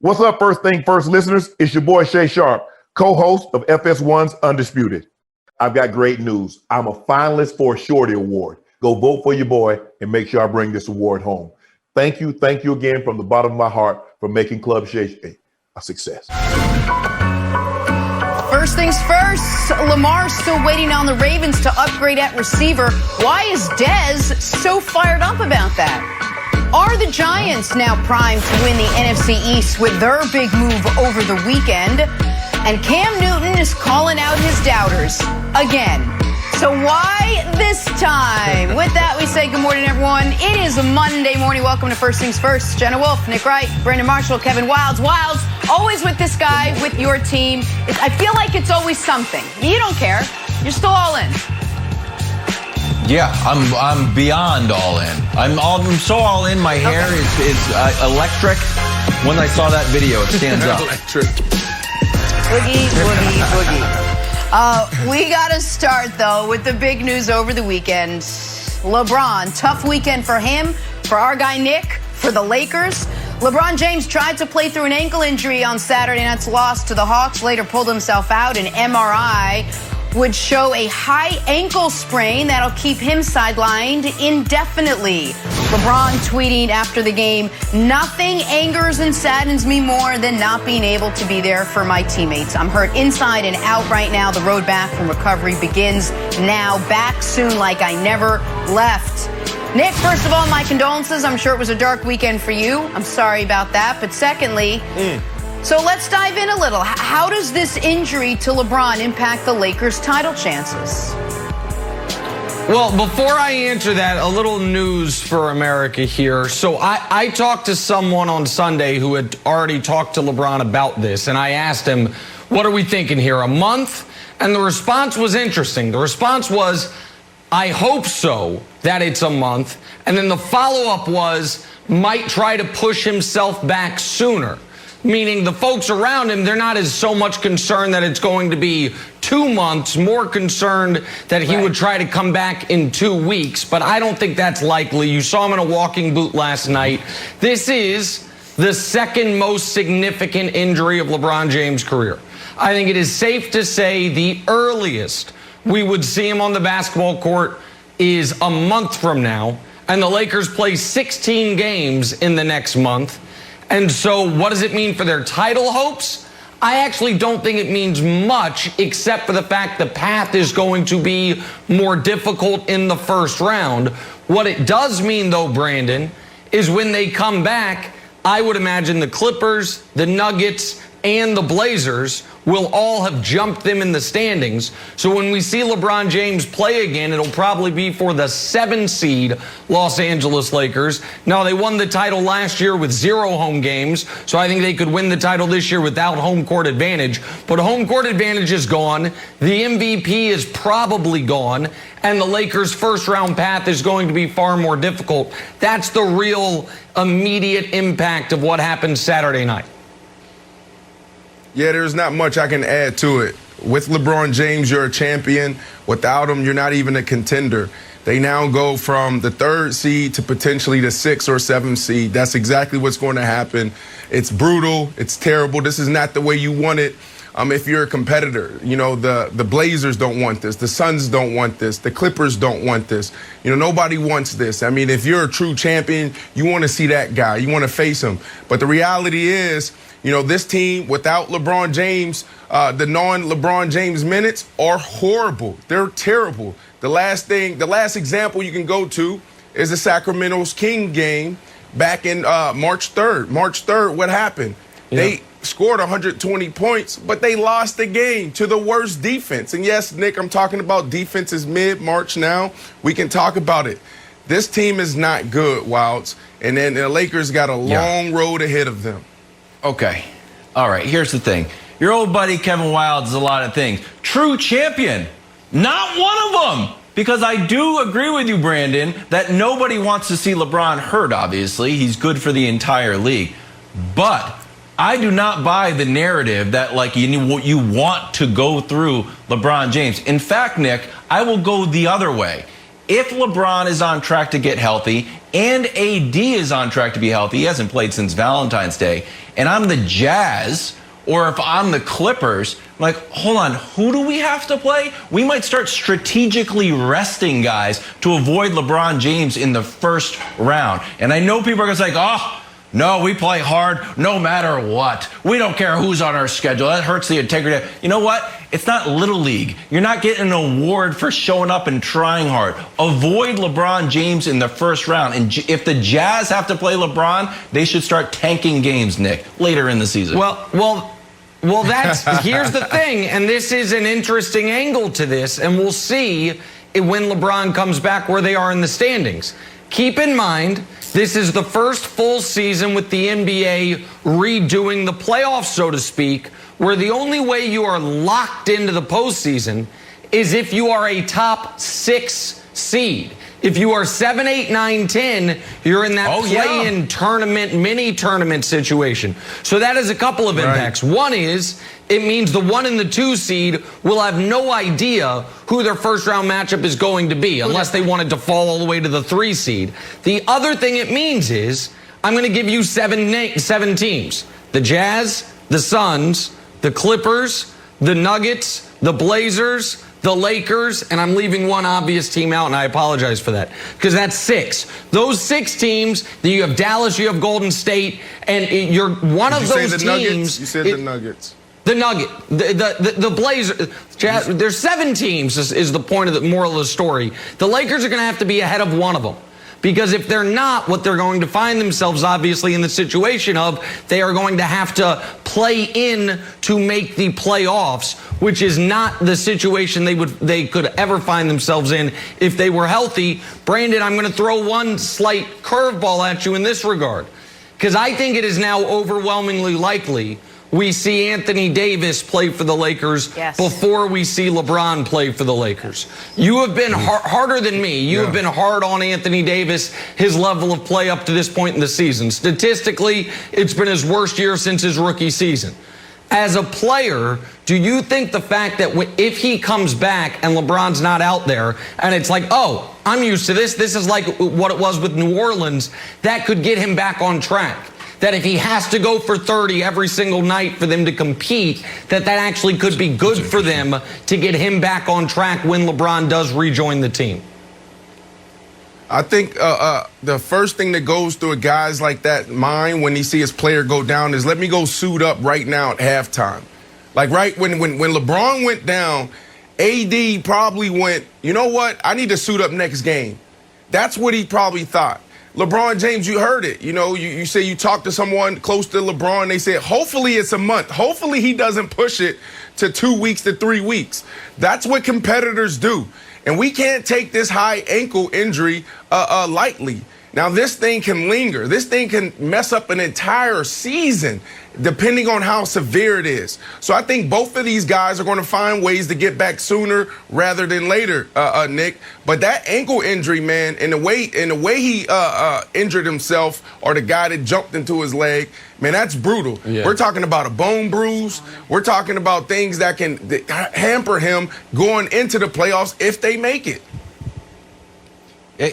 What's up, First Thing First listeners? It's your boy Shay Sharp, co-host of FS1's Undisputed. I've got great news. I'm a finalist for a Shorty Award. Go vote for your boy and make sure I bring this award home. Thank you again from the bottom of my heart for making Club Shay a success. First things first, Lamar's still waiting on the Ravens to upgrade at receiver. Why is Dez so fired up about that? Are the Giants now primed to win the NFC East with their big move over the weekend? And Cam Newton is calling out his doubters again. So why this time? With that, we say good morning, everyone. It is a Monday morning. Welcome to First Things First. Jenna Wolfe, Nick Wright, Brandon Marshall, Kevin Wilds. Wilds, always with this guy, with your team. I feel like it's always something. You don't care. You're still all in. Yeah, I'm beyond all in. I'm so all in. My hair is electric. When I saw that video, it stands up. Electric. Boogie, boogie, boogie. We got to start, though, with the big news over the weekend. LeBron, tough weekend for him, for our guy Nick, for the Lakers. LeBron James tried to play through an ankle injury on Saturday night's loss to the Hawks, later pulled himself out. An MRI would show a high ankle sprain that'll keep him sidelined indefinitely. LeBron tweeting after the game, "Nothing angers and saddens me more than not being able to be there for my teammates. I'm hurt inside and out right now. The road back from recovery begins now. Back soon like I never left." Nick, first of all, my condolences. I'm sure it was a dark weekend for you. I'm sorry about that. But secondly, so let's dive in a little. How does this injury to LeBron impact the Lakers' title chances? Well, before I answer that, a little news for America here. So I talked to someone on Sunday who had already talked to LeBron about this, and I asked him, what are we thinking here, a month? And the response was interesting. The response was, I hope so, that it's a month. And then the follow-up was, might try to push himself back sooner. Meaning the folks around him, they're not as so much concerned that it's going to be 2 months, more concerned that he would try to come back in 2 weeks. But I don't think that's likely. You saw him in a walking boot last night. This is the second most significant injury of LeBron James' career. I think it is safe to say the earliest we would see him on the basketball court is a month from now. And the Lakers play 16 games in the next month. And so what does it mean for their title hopes? I actually don't think it means much, except for the fact the path is going to be more difficult in the first round. What it does mean, though, Brandon, is when they come back, I would imagine the Clippers, the Nuggets, and the Blazers will all have jumped them in the standings. So when we see LeBron James play again, it'll probably be for the 7 seed Los Angeles Lakers. Now, they won the title last year with 0 home games, so I think they could win the title this year without home court advantage. But home court advantage is gone. The MVP is probably gone, and the Lakers' first-round path is going to be far more difficult. That's the real immediate impact of what happened Saturday night. Yeah, there's not much I can add to it. With LeBron James, you're a champion. Without him, you're not even a contender. They now go from the 3rd seed to potentially the 6th or 7th seed. That's exactly what's going to happen. It's brutal. It's terrible. This is not the way you want it. If you're a competitor, you know, the Blazers don't want this. The Suns don't want this. The Clippers don't want this. You know, nobody wants this. I mean, if you're a true champion, you want to see that guy. You want to face him. But the reality is, you know, this team without LeBron James, the non-LeBron James minutes are horrible. They're terrible. The last example you can go to is the Sacramento Kings game back in March 3rd. March 3rd, what happened? Yeah. They scored 120 points, but they lost the game to the worst defense. And yes, Nick, I'm talking about defense is mid-March now. We can talk about it. This team is not good, Wilds. And then the Lakers got a long road ahead of them. Okay. All right. Here's the thing. Your old buddy Kevin Wilds is a lot of things. True champion. Not one of them. Because I do agree with you, Brandon, that nobody wants to see LeBron hurt, obviously. He's good for the entire league. But I do not buy the narrative that, like, you want to go through LeBron James. In fact, Nick, I will go the other way. if LeBron is on track to get healthy and AD is on track to be healthy, he hasn't played since Valentine's Day, and I'm the Jazz, or if I'm the Clippers, I'm like, hold on, who do we have to play? We might start strategically resting guys to avoid LeBron James in the first round. And I know people are going to say, oh, no, we play hard no matter what. We don't care who's on our schedule. That hurts the integrity. You know what? It's not Little League. You're not getting an award for showing up and trying hard. Avoid LeBron James in the first round. And if the Jazz have to play LeBron, they should start tanking games, Nick, later in the season. Well, that's here's the thing, and this is an interesting angle to this, and we'll see when LeBron comes back where they are in the standings. Keep in mind, this is the first full season with the NBA redoing the playoffs, so to speak, where the only way you are locked into the postseason is if you are a top 6 seed. If you are 7, 8, 9, 10, you're in that play-in tournament, mini-tournament situation. So that has a couple of impacts. Right. One is it means the 1 and the 2 seed will have no idea who their first-round matchup is going to be unless they wanted to fall all the way to the 3 seed. The other thing it means is I'm going to give you 7 teams. The Jazz, the Suns, the Clippers, the Nuggets, the Blazers, the Lakers, and I'm leaving one obvious team out, and I apologize for that, because that's 6. Those 6 teams, you have Dallas, you have Golden State, and you're one of those teams. You said the Nuggets. The the Blazers. There's 7 teams is the point of the moral of the story. The Lakers are going to have to be ahead of one of them. Because if they're not, what they're going to find themselves obviously in the situation of they are going to have to play in to make the playoffs, which is not the situation they could ever find themselves in if they were healthy. Brandon, I'm going to throw one slight curveball at you in this regard, because I think it is now overwhelmingly likely we see Anthony Davis play for the Lakers before we see LeBron play for the Lakers. You have been harder than me. You have been hard on Anthony Davis, his level of play up to this point in the season. Statistically, it's been his worst year since his rookie season. As a player, do you think the fact that if he comes back and LeBron's not out there, and it's like, oh, I'm used to this is like what it was with New Orleans, that could get him back on track? That if he has to go for 30 every single night for them to compete, that actually could be good for them to get him back on track when LeBron does rejoin the team? I think the first thing that goes through a guy's like that mind when he see his player go down is, let me go suit up right now at halftime. Like right when LeBron went down, AD probably went, you know what, I need to suit up next game. That's what he probably thought. LeBron James, you heard it. You know, you say you talk to someone close to LeBron, they said, hopefully it's a month. Hopefully he doesn't push it to 2 weeks to 3 weeks. That's what competitors do. And we can't take this high ankle injury lightly. Now, this thing can linger. This thing can mess up an entire season, depending on how severe it is. So I think both of these guys are going to find ways to get back sooner rather than later, Nick. But that ankle injury, man, and the way he injured himself, or the guy that jumped into his leg, man, that's brutal. Yeah. We're talking about a bone bruise. We're talking about things that can hamper him going into the playoffs if they make it.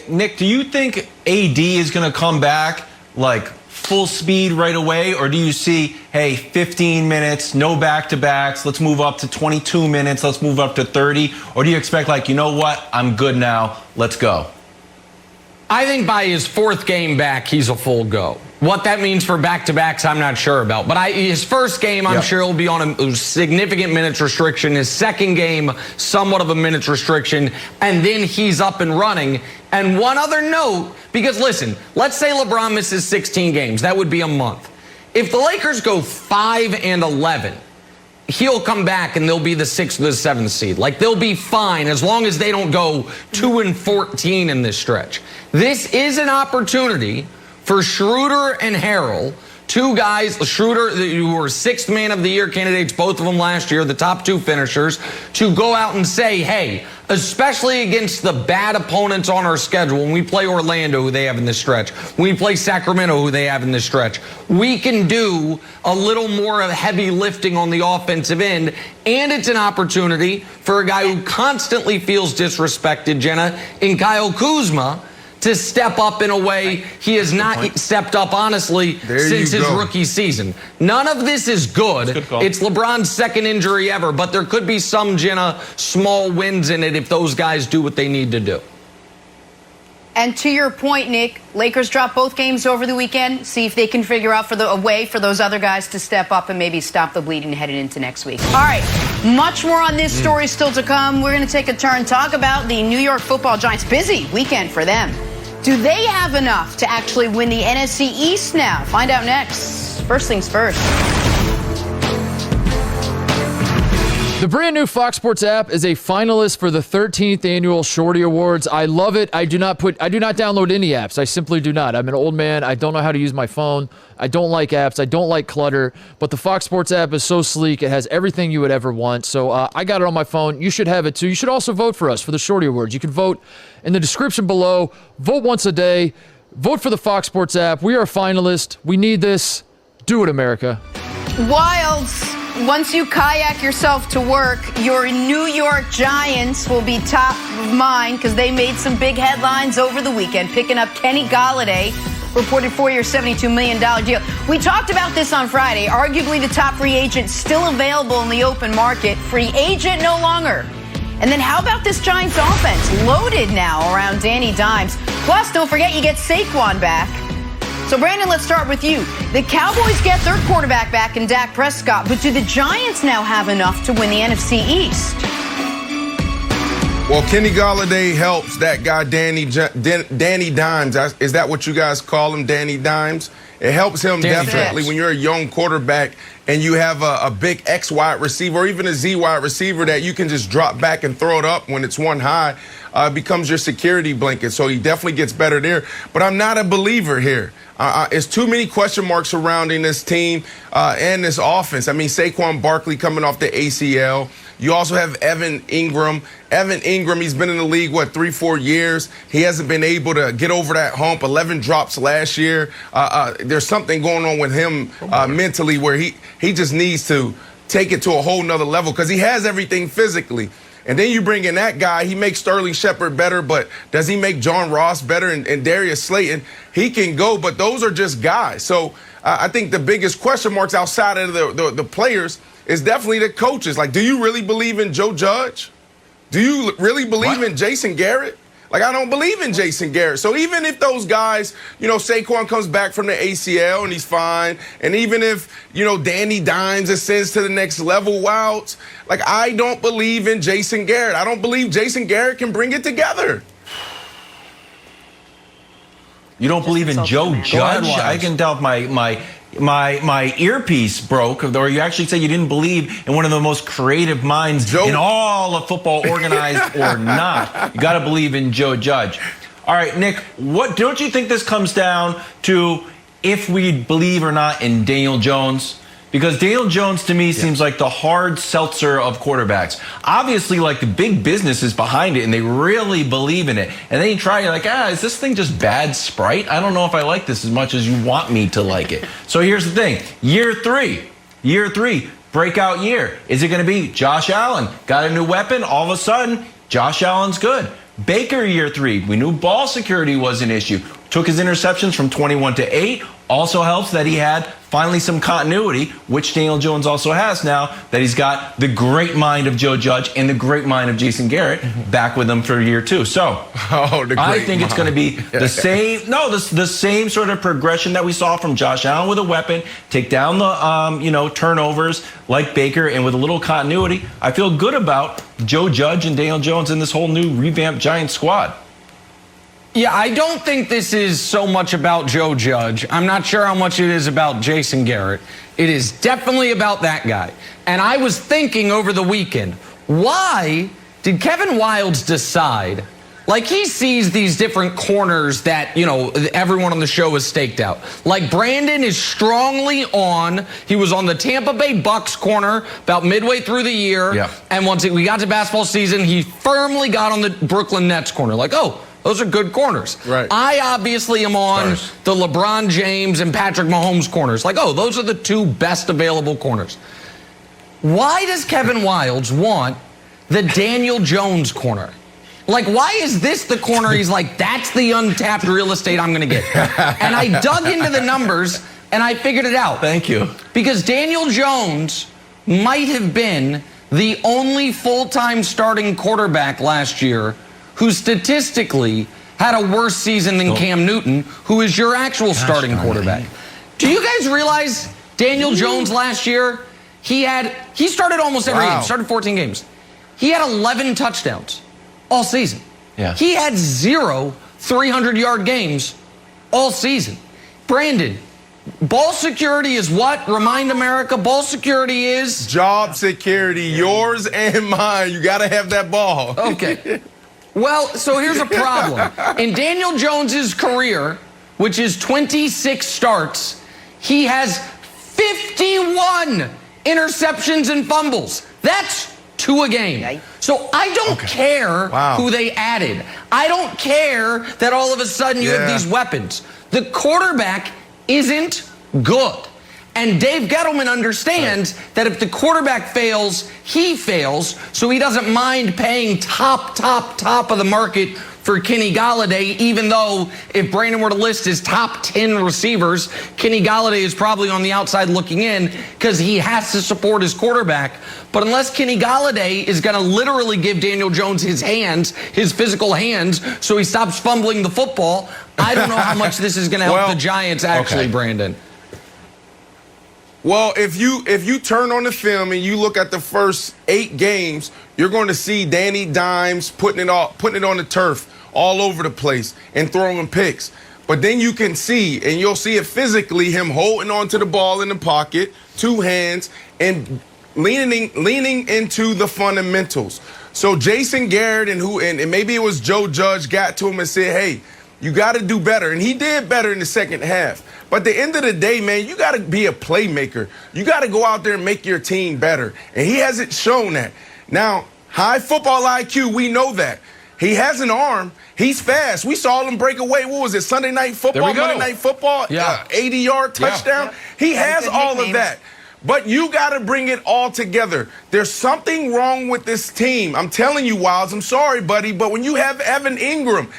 Nick, do you think AD is going to come back like full speed right away? Or do you see, hey, 15 minutes, no back-to-backs, let's move up to 22 minutes, let's move up to 30? Or do you expect, like, you know what, I'm good now, let's go? I think by his 4th game back, he's a full go. What that means for back-to-backs, I'm not sure about. But his first game, I'm sure he'll be on a significant minutes restriction. His second game, somewhat of a minutes restriction. And then he's up and running. And one other note, because listen, let's say LeBron misses 16 games. That would be a month. If the Lakers go 5-11, he'll come back and they'll be the 6th or the 7th seed. Like, they'll be fine as long as they don't go 2-14 in this stretch. This is an opportunity for Schroeder and Harrell two guys, Schroeder, who were 6th man of the year candidates, both of them last year, the top 2 finishers, to go out and say, hey, especially against the bad opponents on our schedule, when we play Orlando, who they have in this stretch, when we play Sacramento, who they have in this stretch, we can do a little more of heavy lifting on the offensive end, and it's an opportunity for a guy who constantly feels disrespected, Jenna, in Kyle Kuzma, to step up in a way he has not stepped up, honestly, since his rookie season. None of this is good. It's LeBron's 2nd injury ever, but there could be some, Jenna, small wins in it if those guys do what they need to do. And to your point, Nick, Lakers drop both games over the weekend. See if they can figure out a way for those other guys to step up and maybe stop the bleeding headed into next week. All right, much more on this story still to come. We're going to take a turn, talk about the New York Football Giants. Busy weekend for them. Do they have enough to actually win the NFC East now? Find out next. First things first. The brand new Fox Sports app is a finalist for the 13th annual Shorty Awards. I love it. I do not download any apps. I simply do not. I'm an old man. I don't know how to use my phone. I don't like apps. I don't like clutter. But the Fox Sports app is so sleek. It has everything you would ever want. So I got it on my phone. You should have it too. You should also vote for us for the Shorty Awards. You can vote in the description below. Vote once a day. Vote for the Fox Sports app. We are a finalist. We need this. Do it, America. Wilds. Once you kayak yourself to work, your New York Giants will be top of mind because they made some big headlines over the weekend, picking up Kenny Golladay, reported 4-year, $72 million deal. We talked about this on Friday. Arguably the top free agent still available in the open market. Free agent no longer. And then how about this Giants offense? Loaded now around Danny Dimes. Plus, don't forget you get Saquon back. So, Brandon, let's start with you. The Cowboys get their quarterback back in Dak Prescott, but do the Giants now have enough to win the NFC East? Well, Kenny Golladay helps that guy, Danny Dimes. Is that what you guys call him, Danny Dimes? It helps him definitely when you're a young quarterback and you have a big X wide receiver or even a Z wide receiver that you can just drop back and throw it up when it's one high. Becomes your security blanket. So he definitely gets better there. But I'm not a believer here. It's too many question marks surrounding this team and this offense. I mean, Saquon Barkley coming off the ACL. You also have Evan Ingram. Evan Ingram, he's been in the league, 3-4 years. He hasn't been able to get over that hump. 11 drops last year. There's something going on with him mentally where he just needs to take it to a whole nother level because he has everything physically. And then you bring in that guy, he makes Sterling Shepard better, but does he make John Ross better and Darius Slayton? He can go, but those are just guys. So I think the biggest question marks outside of the players is definitely the coaches. Like, do you really believe in Joe Judge? Do you really believe in Jason Garrett? Like, I don't believe in Jason Garrett. So even if those guys, Saquon comes back from the ACL and he's fine, and even if, Danny Dimes ascends to the next level, Wilds, like, I don't believe in Jason Garrett. I don't believe Jason Garrett can bring it together. You don't believe in Joe Judge? I can tell if my earpiece broke, or you actually say you didn't believe in one of the most creative minds in all of football, organized or not. You got to believe in Joe Judge. All right, Nick, what don't you think this comes down to if we believe or not in Daniel Jones? Because Daniel Jones, to me, seems like the hard seltzer of quarterbacks. Obviously, like, the big business is behind it, and they really believe in it. And then you try, you're like, is this thing just bad Sprite? I don't know if I like this as much as you want me to like it. So here's the thing. Year three, breakout year. Is it going to be Josh Allen? Got a new weapon? All of a sudden, Josh Allen's good. Baker, year 3. We knew ball security was an issue. Took his interceptions from 21 to 8. Also helps that he had finally some continuity, which Daniel Jones also has now, that he's got the great mind of Joe Judge and the great mind of Jason Garrett back with him for year 2. So I think it's going to be the same, the same sort of progression that we saw from Josh Allen with a weapon, take down the turnovers like Baker, and with a little continuity. I feel good about Joe Judge and Daniel Jones in this whole new revamped Giants squad. Yeah, I don't think this is so much about Joe Judge. I'm not sure how much it is about Jason Garrett. It is definitely about that guy. And I was thinking over the weekend, why did Kevin Wildes decide, Like, he sees these different corners that, you know, everyone on the show has staked out. Like, Brandon is strongly on. He was on the Tampa Bay Bucks corner about midway through the year. Yeah. And once we got to basketball season, he firmly got on the Brooklyn Nets corner. Like, oh, those are good corners. Right. I obviously am on Stars. the LeBron James and Patrick Mahomes corners. Like, oh, those are the two best available corners. Why does Kevin Wildes want the Daniel Jones corner? Like, why is this the corner he's like, that's the untapped real estate I'm going to get? And I dug into the numbers, and I figured it out. Thank you. Because Daniel Jones might have been the only full-time starting quarterback last year who statistically had a worse season than Cam Newton, who is your actual starting quarterback. Do you guys realize Daniel Jones last year, he started almost every game, started 14 games. He had 11 touchdowns all season. Yeah. He had 0 300-yard games all season. Brandon, ball security is what? Remind America, ball security is? Job security, yours and mine. You got to have that ball. Okay. Well, so here's a problem. In Daniel Jones's career, which is 26 starts, he has 51 interceptions and fumbles. That's 2 a game. So I don't care who they added. I don't care that all of a sudden you have these weapons. The quarterback isn't good. And Dave Gettleman understands that if the quarterback fails, he fails. So he doesn't mind paying top of the market for Kenny Golladay, even though if Brandon were to list his top 10 receivers, Kenny Golladay is probably on the outside looking in because he has to support his quarterback. But unless Kenny Golladay is going to literally give Daniel Jones his hands, his physical hands, so he stops fumbling the football, I don't know how much this is going to help the Giants actually, Brandon. Well, if you turn on the film and you look at the first 8 games, you're going to see Danny Dimes putting it on the turf all over the place and throwing picks. But then you can see, and you'll see it physically, him holding onto the ball in the pocket, 2 hands, and leaning into the fundamentals. So Jason Garrett and maybe it was Joe Judge got to him and said, hey, you got to do better. And he did better in the second half. But at the end of the day, man, you got to be a playmaker. You got to go out there and make your team better. And he hasn't shown that. Now, high football IQ, we know that. He has an arm. He's fast. We saw him break away. What was it, Sunday Night Football? Monday Night Football? Yeah. 80-yard touchdown. Yeah. He has all of that. But you got to bring it all together. There's something wrong with this team. I'm telling you, Wildes, I'm sorry, buddy, but when you have Evan Ingram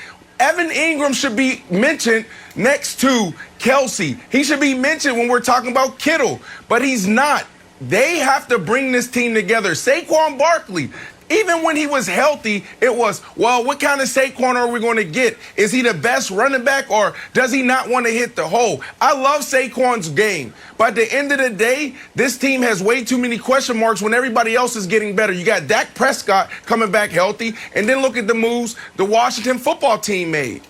should be mentioned next to Kelsey. He should be mentioned when we're talking about Kittle, but he's not. They have to bring this team together. Saquon Barkley, even when he was healthy, it was, well, what kind of Saquon are we going to get? Is he the best running back, or does he not want to hit the hole? I love Saquon's game, but at the end of the day, this team has way too many question marks when everybody else is getting better. You got Dak Prescott coming back healthy, and then look at the moves the Washington football team made.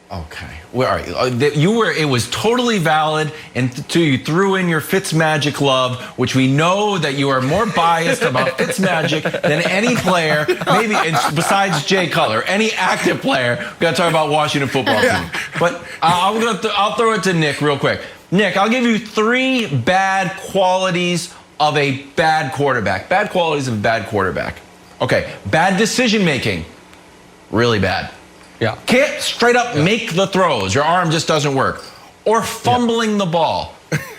Okay. Well, all right. It was totally valid, and you threw in your Fitzmagic love, which we know that you are more biased about Fitzmagic than any player, maybe besides Jay Cutler, any active player. We got to talk about Washington football team. But I'll throw it to Nick real quick. Nick, I'll give you 3 bad qualities of a bad quarterback. Bad qualities of a bad quarterback. Okay. Bad decision making. Really bad. Yeah. Can't straight up make the throws. Your arm just doesn't work. Or fumbling the ball.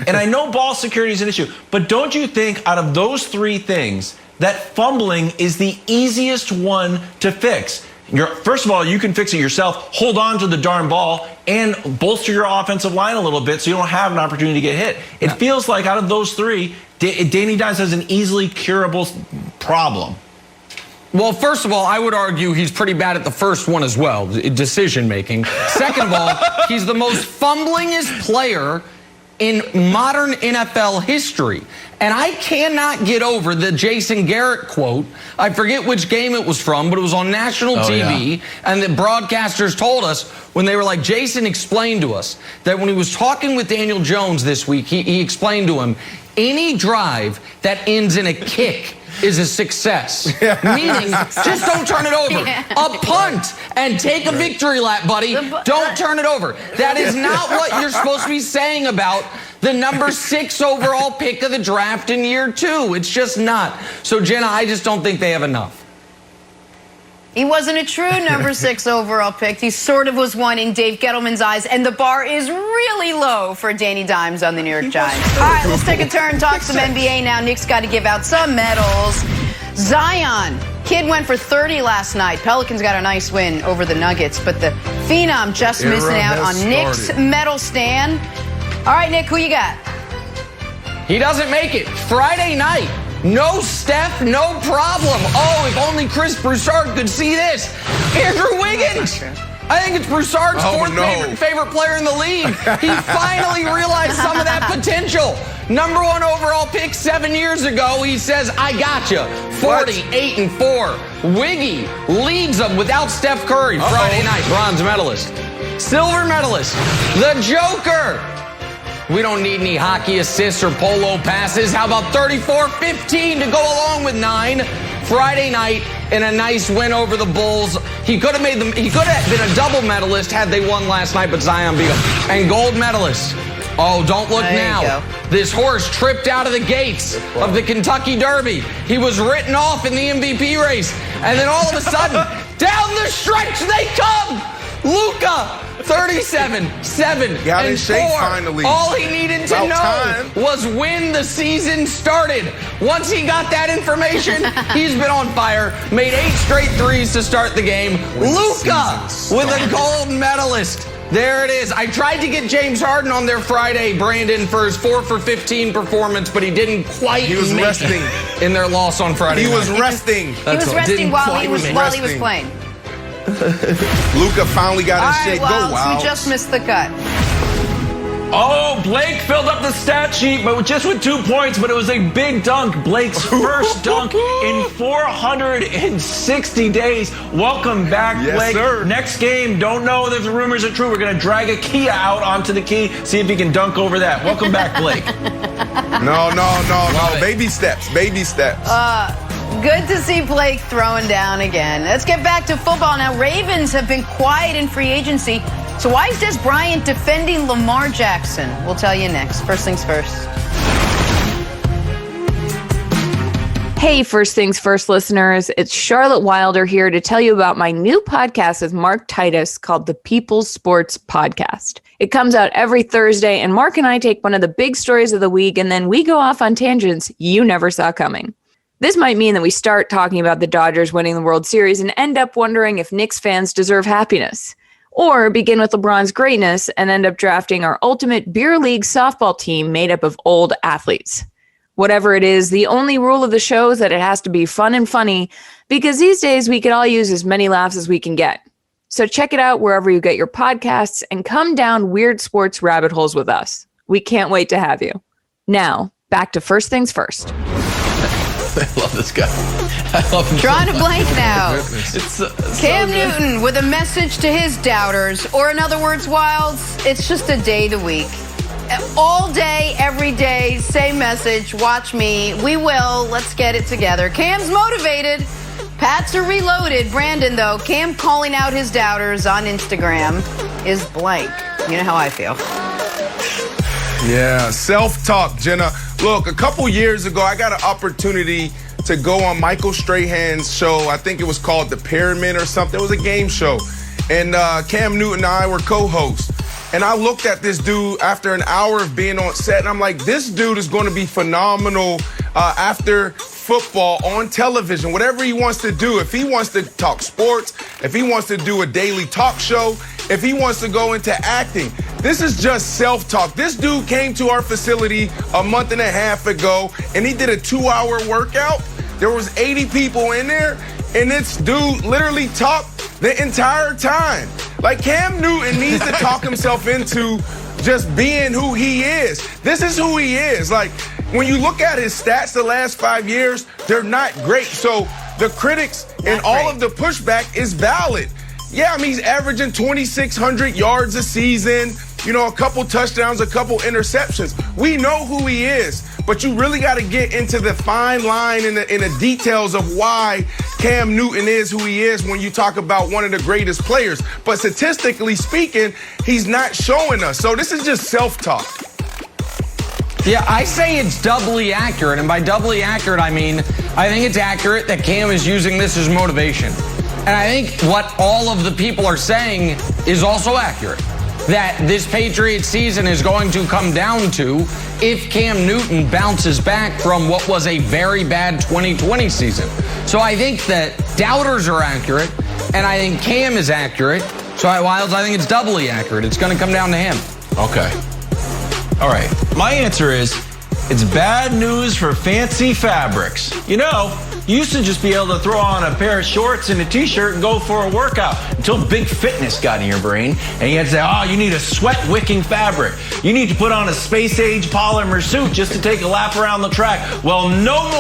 And I know ball security is an issue, but don't you think out of those 3 things that fumbling is the easiest one to fix? First of all, you can fix it yourself. Hold on to the darn ball and bolster your offensive line a little bit so you don't have an opportunity to get hit. It feels like out of those 3, Danny Dimes has an easily curable problem. Well, first of all, I would argue he's pretty bad at the first one as well, decision making. Second of all, he's the most fumblingest player in modern NFL history. And I cannot get over the Jason Garrett quote. I forget which game it was from, but it was on national TV. Yeah. And the broadcasters told us when they were like, Jason explained to us that when he was talking with Daniel Jones this week, he explained to him, any drive that ends in a kick is a success. Meaning, just don't turn it over. A punt and take a victory lap, buddy. Don't turn it over. That is not what you're supposed to be saying about the number 6 overall pick of the draft in year 2. It's just not. So, Jenna, I just don't think they have enough. He wasn't a true number 6 overall pick. He sort of was one in Dave Gettleman's eyes, and the bar is really low for Danny Dimes on the New York Giants. All right, let's take a turn, talk some NBA now. Nick's got to give out some medals. Zion, kid went for 30 last night. Pelicans got a nice win over the Nuggets, but the Phenom just missing out on Nick's medal stand. All right, Nick, who you got? He doesn't make it. Friday night. No Steph, no problem. Oh, if only Chris Broussard could see this. Andrew Wiggins. I think it's Broussard's fourth favorite player in the league. He finally realized some of that potential. Number 1 overall pick 7 years ago. He says, I gotcha. 48-4. Wiggy leads them without Steph Curry. Friday night, bronze medalist. Silver medalist, the Joker. We don't need any hockey assists or polo passes. How about 34-15 to go along with 9? Friday night in a nice win over the Bulls. He could have made them. He could have been a double medalist had they won last night, but Zion beat him. And gold medalist. Oh, don't look now. This horse tripped out of the gates of the Kentucky Derby. He was written off in the MVP race. And then all of a sudden, down the stretch they come. Luka. 37-7 and 4. Finally. All he needed to know was when the season started. Once he got that information, he's been on fire. Made 8 straight threes to start the game. Luka with a gold medalist. There it is. I tried to get James Harden on there Friday, Brandon, for his 4 for 15 performance, but he didn't quite make it in their loss on Friday night. He was resting while he was playing. Luka finally got his shit. Go, wow. We just missed the cut. Oh, Blake filled up the stat sheet, but just with 2 points, but it was a big dunk. Blake's first dunk in 460 days. Welcome back, Blake. Sir. Next game, don't know if the rumors are true. We're going to drag a Kia out onto the key, see if he can dunk over that. Welcome back, Blake. No. Baby steps. Good to see Blake throwing down again. Let's get back to football now. Ravens have been quiet in free agency. So why is Des Bryant defending Lamar Jackson? We'll tell you next. First things first. Hey, First Things First listeners. It's Charlotte Wilder here to tell you about my new podcast with Mark Titus called the People's Sports Podcast. It comes out every Thursday, and Mark and I take one of the big stories of the week, and then we go off on tangents you never saw coming. This might mean that we start talking about the Dodgers winning the World Series and end up wondering if Knicks fans deserve happiness. Or begin with LeBron's greatness and end up drafting our ultimate beer league softball team made up of old athletes. Whatever it is, the only rule of the show is that it has to be fun and funny, because these days we could all use as many laughs as we can get. So check it out wherever you get your podcasts and come down weird sports rabbit holes with us. We can't wait to have you. Now, back to First Things First. I love this guy. I love him. Drawing a blank now. Cam Newton with a message to his doubters, or in other words, Wilds, it's just a day the week. All day, every day, same message. Watch me. We will. Let's get it together. Cam's motivated. Pats are reloaded. Brandon, though, Cam calling out his doubters on Instagram is blank. You know how I feel. Yeah, self-talk, Jenna. Look, a couple years ago, I got an opportunity to go on Michael Strahan's show. I think it was called The Pyramid or something. It was a game show. And Cam Newton and I were co-hosts. And I looked at this dude after an hour of being on set, and I'm like, this dude is going to be phenomenal after football on television, whatever he wants to do. If he wants to talk sports, if he wants to do a daily talk show, if he wants to go into acting. This is just self-talk. This dude came to our facility a month and a half ago, and he did a 2-hour workout. There was 80 people in there, and this dude literally talked the entire time. Like, Cam Newton needs to talk himself into just being who he is. This is who he is. Like, when you look at his stats the last 5 years, they're not great. So the critics and all of the pushback is valid. Yeah, I mean, he's averaging 2,600 yards a season, you know, a couple touchdowns, a couple interceptions. We know who he is, but you really got to get into the fine line and the details of why Cam Newton is who he is when you talk about one of the greatest players. But statistically speaking, he's not showing us. So this is just self-talk. Yeah, I say it's doubly accurate. And by doubly accurate, I mean, I think it's accurate that Cam is using this as motivation. And I think what all of the people are saying is also accurate. That this Patriots season is going to come down to if Cam Newton bounces back from what was a very bad 2020 season. So I think that doubters are accurate, and I think Cam is accurate. So Wilds, I think it's doubly accurate. It's going to come down to him. Okay. All right. My answer is it's bad news for fancy fabrics. You know, you used to just be able to throw on a pair of shorts and a t-shirt and go for a workout until big fitness got in your brain and you had to say, oh, you need a sweat-wicking fabric. You need to put on a space-age polymer suit just to take a lap around the track. Well, no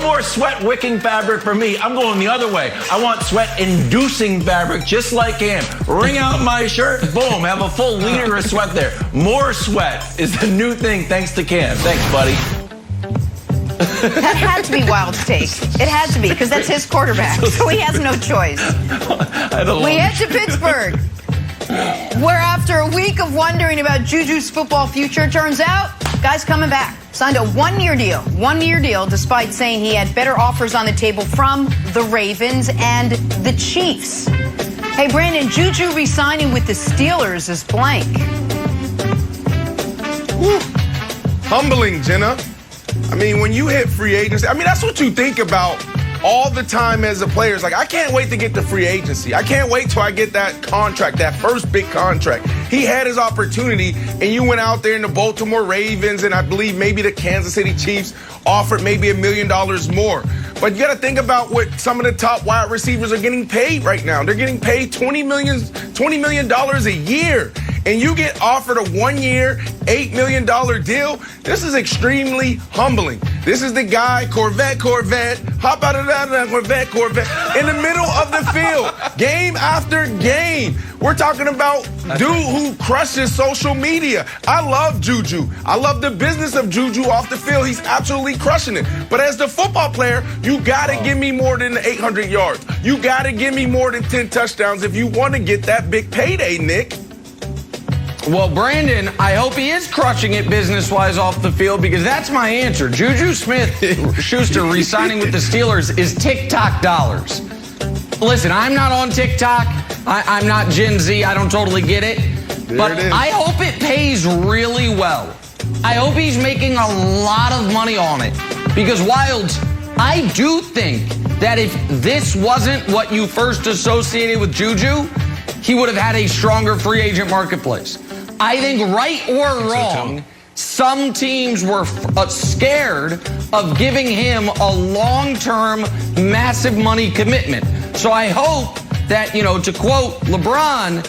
more sweat-wicking fabric for me. I'm going the other way. I want sweat-inducing fabric just like Cam. Wring out my shirt, boom, have a full liter of sweat there. More sweat is the new thing thanks to Cam. Thanks, buddy. That had to be Wild's take. It had to be, because that's his quarterback, so he has no choice. We head to Pittsburgh, where after a week of wondering about Juju's football future, turns out, guy's coming back. Signed a one-year deal, despite saying he had better offers on the table from the Ravens and the Chiefs. Hey, Brandon, Juju re-signing with the Steelers is blank. Woo. Humbling, Jenna. I mean, when you hit free agency, I mean, that's what you think about all the time as a player. It's like, I can't wait to get to free agency. I can't wait till I get that contract, that first big contract. He had his opportunity, and you went out there in the Baltimore Ravens, and I believe maybe the Kansas City Chiefs offered maybe $1 million more. But you got to think about what some of the top wide receivers are getting paid right now. They're getting paid $20 million a year. And you get offered a 1-year, $8 million deal. This is extremely humbling. This is the guy, Corvette, hop out of that Corvette, in the middle of the field, game after game. We're talking about dude who crushes social media. I love Juju. I love the business of Juju off the field. He's absolutely crushing it. But as the football player, you got to give me more than 800 yards. You got to give me more than 10 touchdowns if you want to get that big payday, Nick. Well, Brandon, I hope he is crushing it business-wise off the field, because that's my answer. Juju Smith-Schuster re-signing with the Steelers is TikTok dollars. Listen, I'm not on TikTok. I'm not Gen Z. I don't totally get it. But I hope it pays really well. I hope he's making a lot of money on it. Because, Wilds, I do think that if this wasn't what you first associated with Juju, he would have had a stronger free agent marketplace. I think, right or wrong, some teams were scared of giving him a long-term, massive money commitment. So I hope that, you know, to quote LeBron,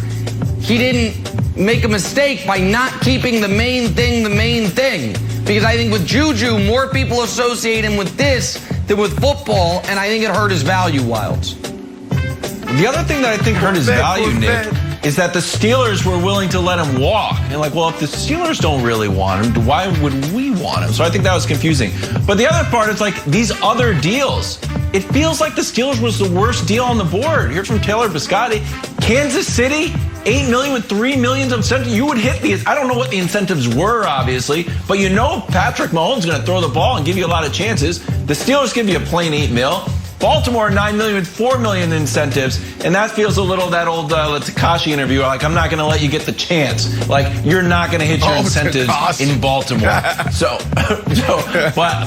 he didn't make a mistake by not keeping the main thing. Because I think with Juju, more people associate him with this than with football, and I think it hurt his value, Wilds. The other thing that I think hurt his value, Nick, is that the Steelers were willing to let him walk. And like, well, if the Steelers don't really want him, why would we want him? So I think that was confusing. But the other part is like these other deals. It feels like the Steelers was the worst deal on the board. Here's from Taylor Biscotti. Kansas City, $8 million with $3 million of incentives. You would hit these. I don't know what the incentives were, obviously, but you know Patrick Mahomes is going to throw the ball and give you a lot of chances. The Steelers give you a plain $8 million. Baltimore, $9 million with $4 million in incentives, and that feels a little that old Tekashi interview. Like, I'm not going to let you get the chance. Like, you're not going to hit your incentives in Baltimore. But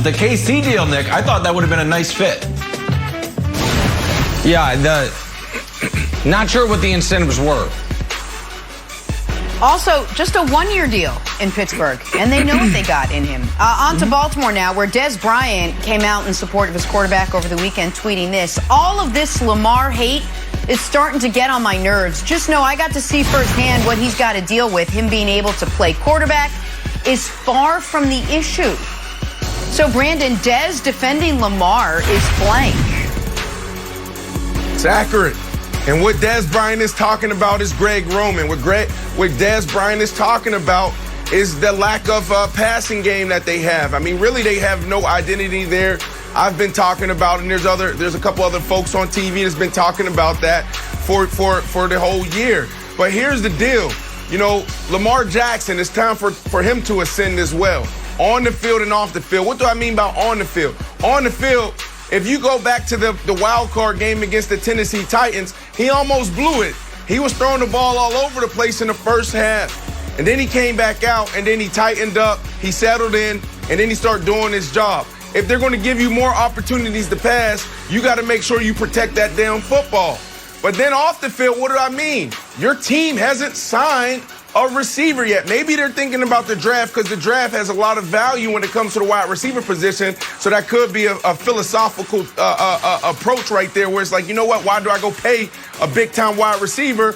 the KC deal, Nick, I thought that would have been a nice fit. Yeah, not sure what the incentives were. Also, just a 1-year deal in Pittsburgh, and they know what they got in him. On to Baltimore now, where Dez Bryant came out in support of his quarterback over the weekend, tweeting this: all of this Lamar hate is starting to get on my nerves. Just know I got to see firsthand what he's got to deal with. Him being able to play quarterback is far from the issue. So, Brandon, Dez defending Lamar is blank. It's accurate. And what Dez Bryant is talking about is Greg Roman. What Dez Bryant is talking about is the lack of passing game that they have. I mean, really, they have no identity there. I've been talking about, and there's a couple other folks on TV that's been talking about that for the whole year. But here's the deal. You know, Lamar Jackson, it's time for him to ascend as well. On the field and off the field. What do I mean by on the field? On the field, if you go back to the wild card game against the Tennessee Titans, he almost blew it. He was throwing the ball all over the place in the first half. And then he came back out, and then he tightened up, he settled in, and then he started doing his job. If they're going to give you more opportunities to pass, you got to make sure you protect that damn football. But then off the field, what do I mean? Your team hasn't signed a receiver yet. Maybe they're thinking about the draft because the draft has a lot of value when it comes to the wide receiver position. So that could be a philosophical approach right there where it's like, you know what? Why do I go pay a big-time wide receiver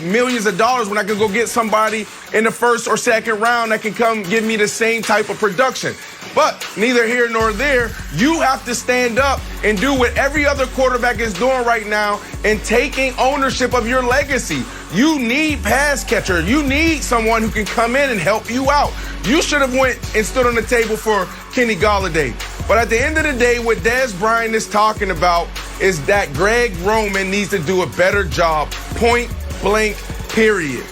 millions of dollars when I can go get somebody in the first or second round that can come give me the same type of production? But neither here nor there, you have to stand up and do what every other quarterback is doing right now and taking ownership of your legacy. You need pass catcher. You need someone who can come in and help you out. You should have went and stood on the table for Kenny Golladay. But at the end of the day, what Dez Bryant is talking about is that Greg Roman needs to do a better job. Point blank, period.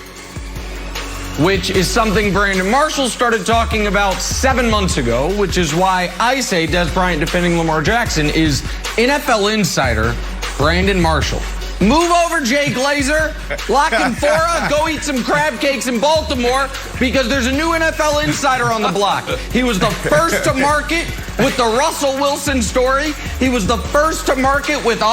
Which is something Brandon Marshall started talking about 7 months ago, which is why I say Dez Bryant defending Lamar Jackson is NFL insider Brandon Marshall. Move over, Jay Glazer. Lock and Fora. Go eat some crab cakes in Baltimore because there's a new NFL insider on the block. He was the first to market with the Russell Wilson story. He was the first to market with,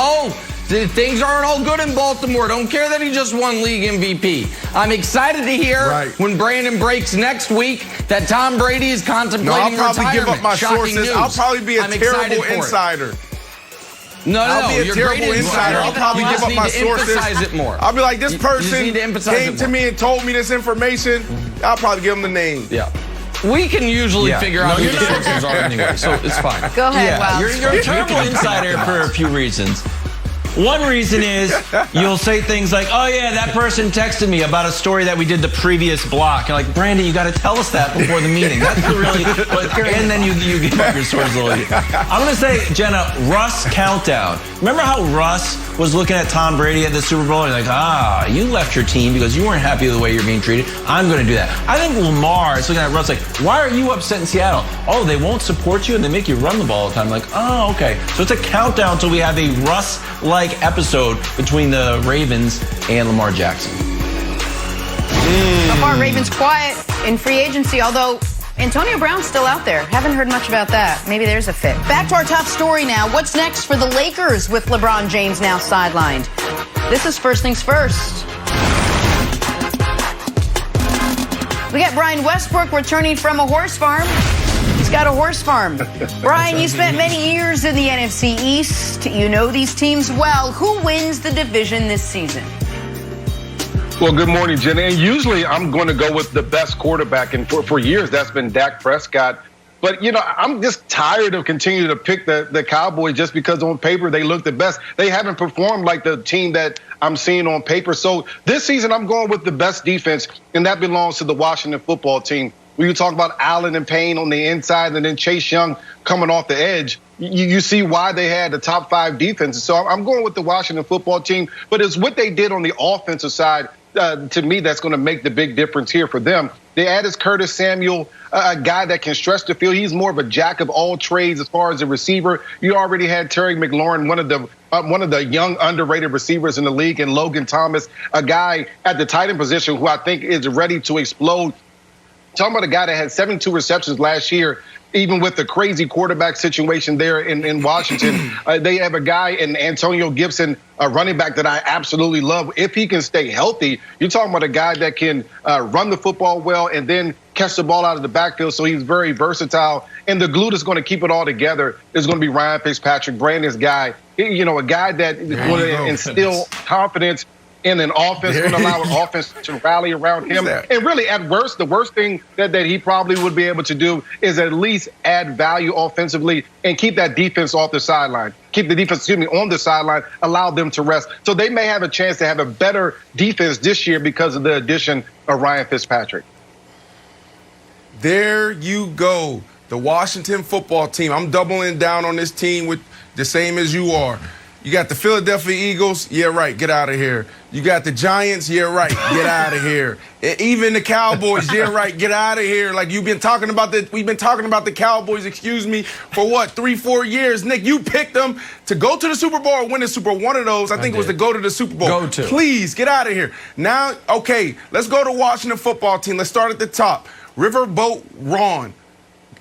things aren't all good in Baltimore. Don't care that he just won league MVP. I'm excited to hear when Brandon breaks next week that Tom Brady is contemplating retirement. I'll probably give up my sources. News. I'll probably be a terrible insider. I'll be a terrible insider. I'll probably give up my sources. It more. I'll be like, this person came to me and told me this information. I'll probably give them the name. Yeah. We can usually figure out who the sources are anyway, so it's fine. Go ahead, Wild. You're a terrible insider for a few reasons. One reason is you'll say things like, oh, yeah, that person texted me about a story that we did the previous block. You're like, Brandon, you got to tell us that before the meeting. That's really, and then you give up your source a little bit. I'm going to say, Jenna, Russ countdown. Remember how Russ was looking at Tom Brady at the Super Bowl and like, you left your team because you weren't happy with the way you're being treated. I'm going to do that. I think Lamar is looking at Russ like, why are you upset in Seattle? Oh, they won't support you and they make you run the ball all the time. Like, oh, okay. So it's a countdown until we have a Russ-like episode between the Ravens and Lamar Jackson. So far, Ravens quiet in free agency, although Antonio Brown's still out there. Haven't heard much about that. Maybe there's a fit. Back to our top story now. What's next for the Lakers with LeBron James now sidelined? This is First Things First. We got Brian Westbrook returning from a horse farm. He's got a horse farm. Brian, you spent many years in the NFC East. You know these teams well. Who wins the division this season? Well, good morning, Jenna. And usually I'm going to go with the best quarterback. And for years, that's been Dak Prescott. But, I'm just tired of continuing to pick the Cowboys just because on paper they look the best. They haven't performed like the team that I'm seeing on paper. So this season I'm going with the best defense, and that belongs to the Washington football team. When you talk about Allen and Payne on the inside and then Chase Young coming off the edge, you see why they had the top 5 defenses. So I'm going with the Washington football team. But it's what they did on the offensive side, to me, that's going to make the big difference here for them. They added Curtis Samuel, a guy that can stretch the field. He's more of a jack of all trades as far as a receiver. You already had Terry McLaurin, one of the young underrated receivers in the league, and Logan Thomas, a guy at the tight end position who I think is ready to explode. Talking about a guy that had 72 receptions last year, even with the crazy quarterback situation there in Washington. They have a guy in Antonio Gibson, a running back that I absolutely love. If he can stay healthy, you're talking about a guy that can run the football well and then catch the ball out of the backfield. So he's very versatile. And the glue that's going to keep it all together is going to be Ryan Fitzpatrick, Brandon's guy. A guy that is going to instill confidence in an offense, going to allow an offense to rally around him. And really, at worst, the worst thing that he probably would be able to do is at least add value offensively and keep that defense off the sideline. Keep the defense, on the sideline, allow them to rest. So they may have a chance to have a better defense this year because of the addition of Ryan Fitzpatrick. There you go. The Washington football team. I'm doubling down on this team with the same as you are. You got the Philadelphia Eagles, yeah, right, get out of here. You got the Giants, yeah, right, get out of here. Even the Cowboys, yeah, right, get out of here. Like we've been talking about the Cowboys, for what, 3-4 years. Nick, you picked them to go to the Super Bowl or win the Super Bowl. One of those, I think it was to go to the Super Bowl. Go to. Please, get out of here. Now, okay, let's go to Washington football team. Let's start at the top. Riverboat Ron,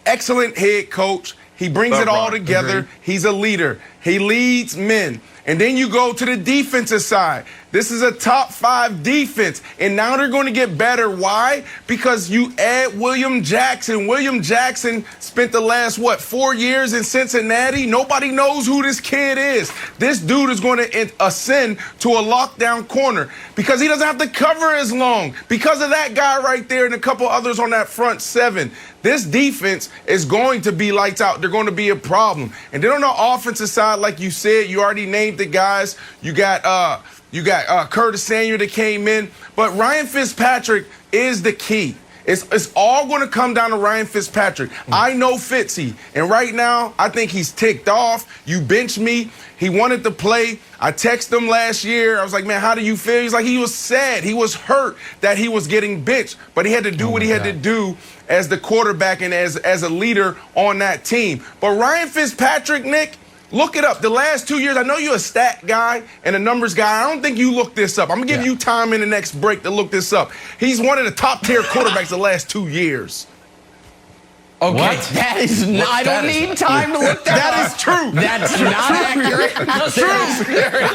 excellent head coach. He brings it all together. Agreed. He's a leader. He leads men. And then you go to the defensive side. This is a top 5 defense. And now they're going to get better. Why? Because you add William Jackson. William Jackson spent the last, 4 years in Cincinnati? Nobody knows who this kid is. This dude is going to ascend to a lockdown corner because he doesn't have to cover as long. Because of that guy right there and a couple others on that front 7. This defense is going to be lights out. They're going to be a problem. And then on the offensive side, like you said, you already named the guys. You got Curtis Samuel that came in. But Ryan Fitzpatrick is the key. It's all going to come down to Ryan Fitzpatrick. I know Fitzy, and right now I think he's ticked off. You bench me. He wanted to play. I texted him last year. I was like, man, how do you feel? He's like, he was sad. He was hurt that he was getting benched, but he had to do what he had to do as the quarterback and as a leader on that team. But Ryan Fitzpatrick, Nick, look it up. The last 2 years, I know you're a stat guy and a numbers guy. I don't think you looked this up. I'm going to give you time in the next break to look this up. He's one of the top-tier quarterbacks the last 2 years. Okay, What? that is not, I don't need time to look that That up. is true. That's not accurate. That's true.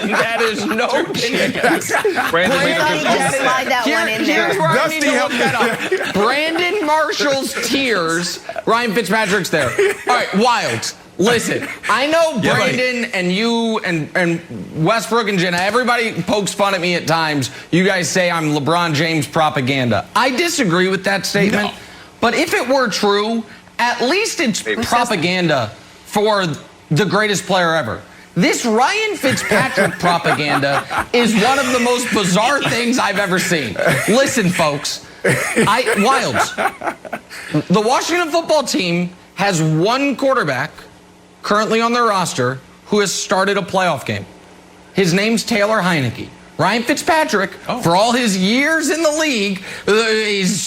That is no chance. Brandon, Slide that one in there. Here's where I need Dusty, to look that up. Brandon Marshall's tears. Ryan Fitzpatrick's there. All right, Wilds. Listen, I know Brandon and you and Westbrook and Jenna, everybody pokes fun at me at times. You guys say I'm LeBron James propaganda. I disagree with that statement. But if it were true, at least it's propaganda for the greatest player ever. This Ryan Fitzpatrick propaganda is one of the most bizarre things I've ever seen. Listen, folks, Wilds, the Washington football team has one quarterback currently on their roster who has started a playoff game. His name's Taylor Heineke. Ryan Fitzpatrick, for all his years in the league,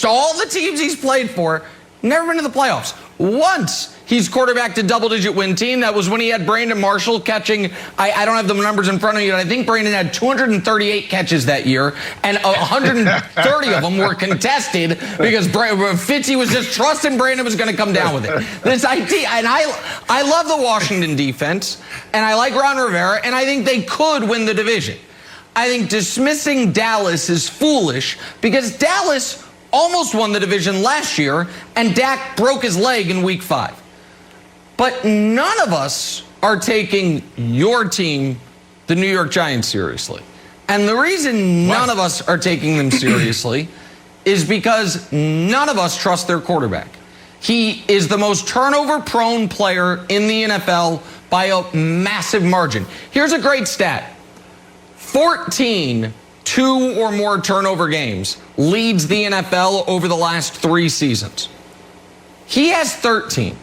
all the teams he's played for, never been to the playoffs. Once he's quarterbacked a double-digit win team. That was when he had Brandon Marshall catching, I don't have the numbers in front of me, but I think Brandon had 238 catches that year, and 130 of them were contested because Fitzy was just trusting Brandon was going to come down with it. This idea, and I love the Washington defense, and I like Ron Rivera, and I think they could win the division. I think dismissing Dallas is foolish because Dallas almost won the division last year and Dak broke his leg in week 5. But none of us are taking your team, the New York Giants, seriously. And the reason none of us are taking them seriously is because none of us trust their quarterback. He is the most turnover-prone player in the NFL by a massive margin. Here's a great stat. 14 2 or more turnover games leads the NFL over the last 3 seasons. He has 13.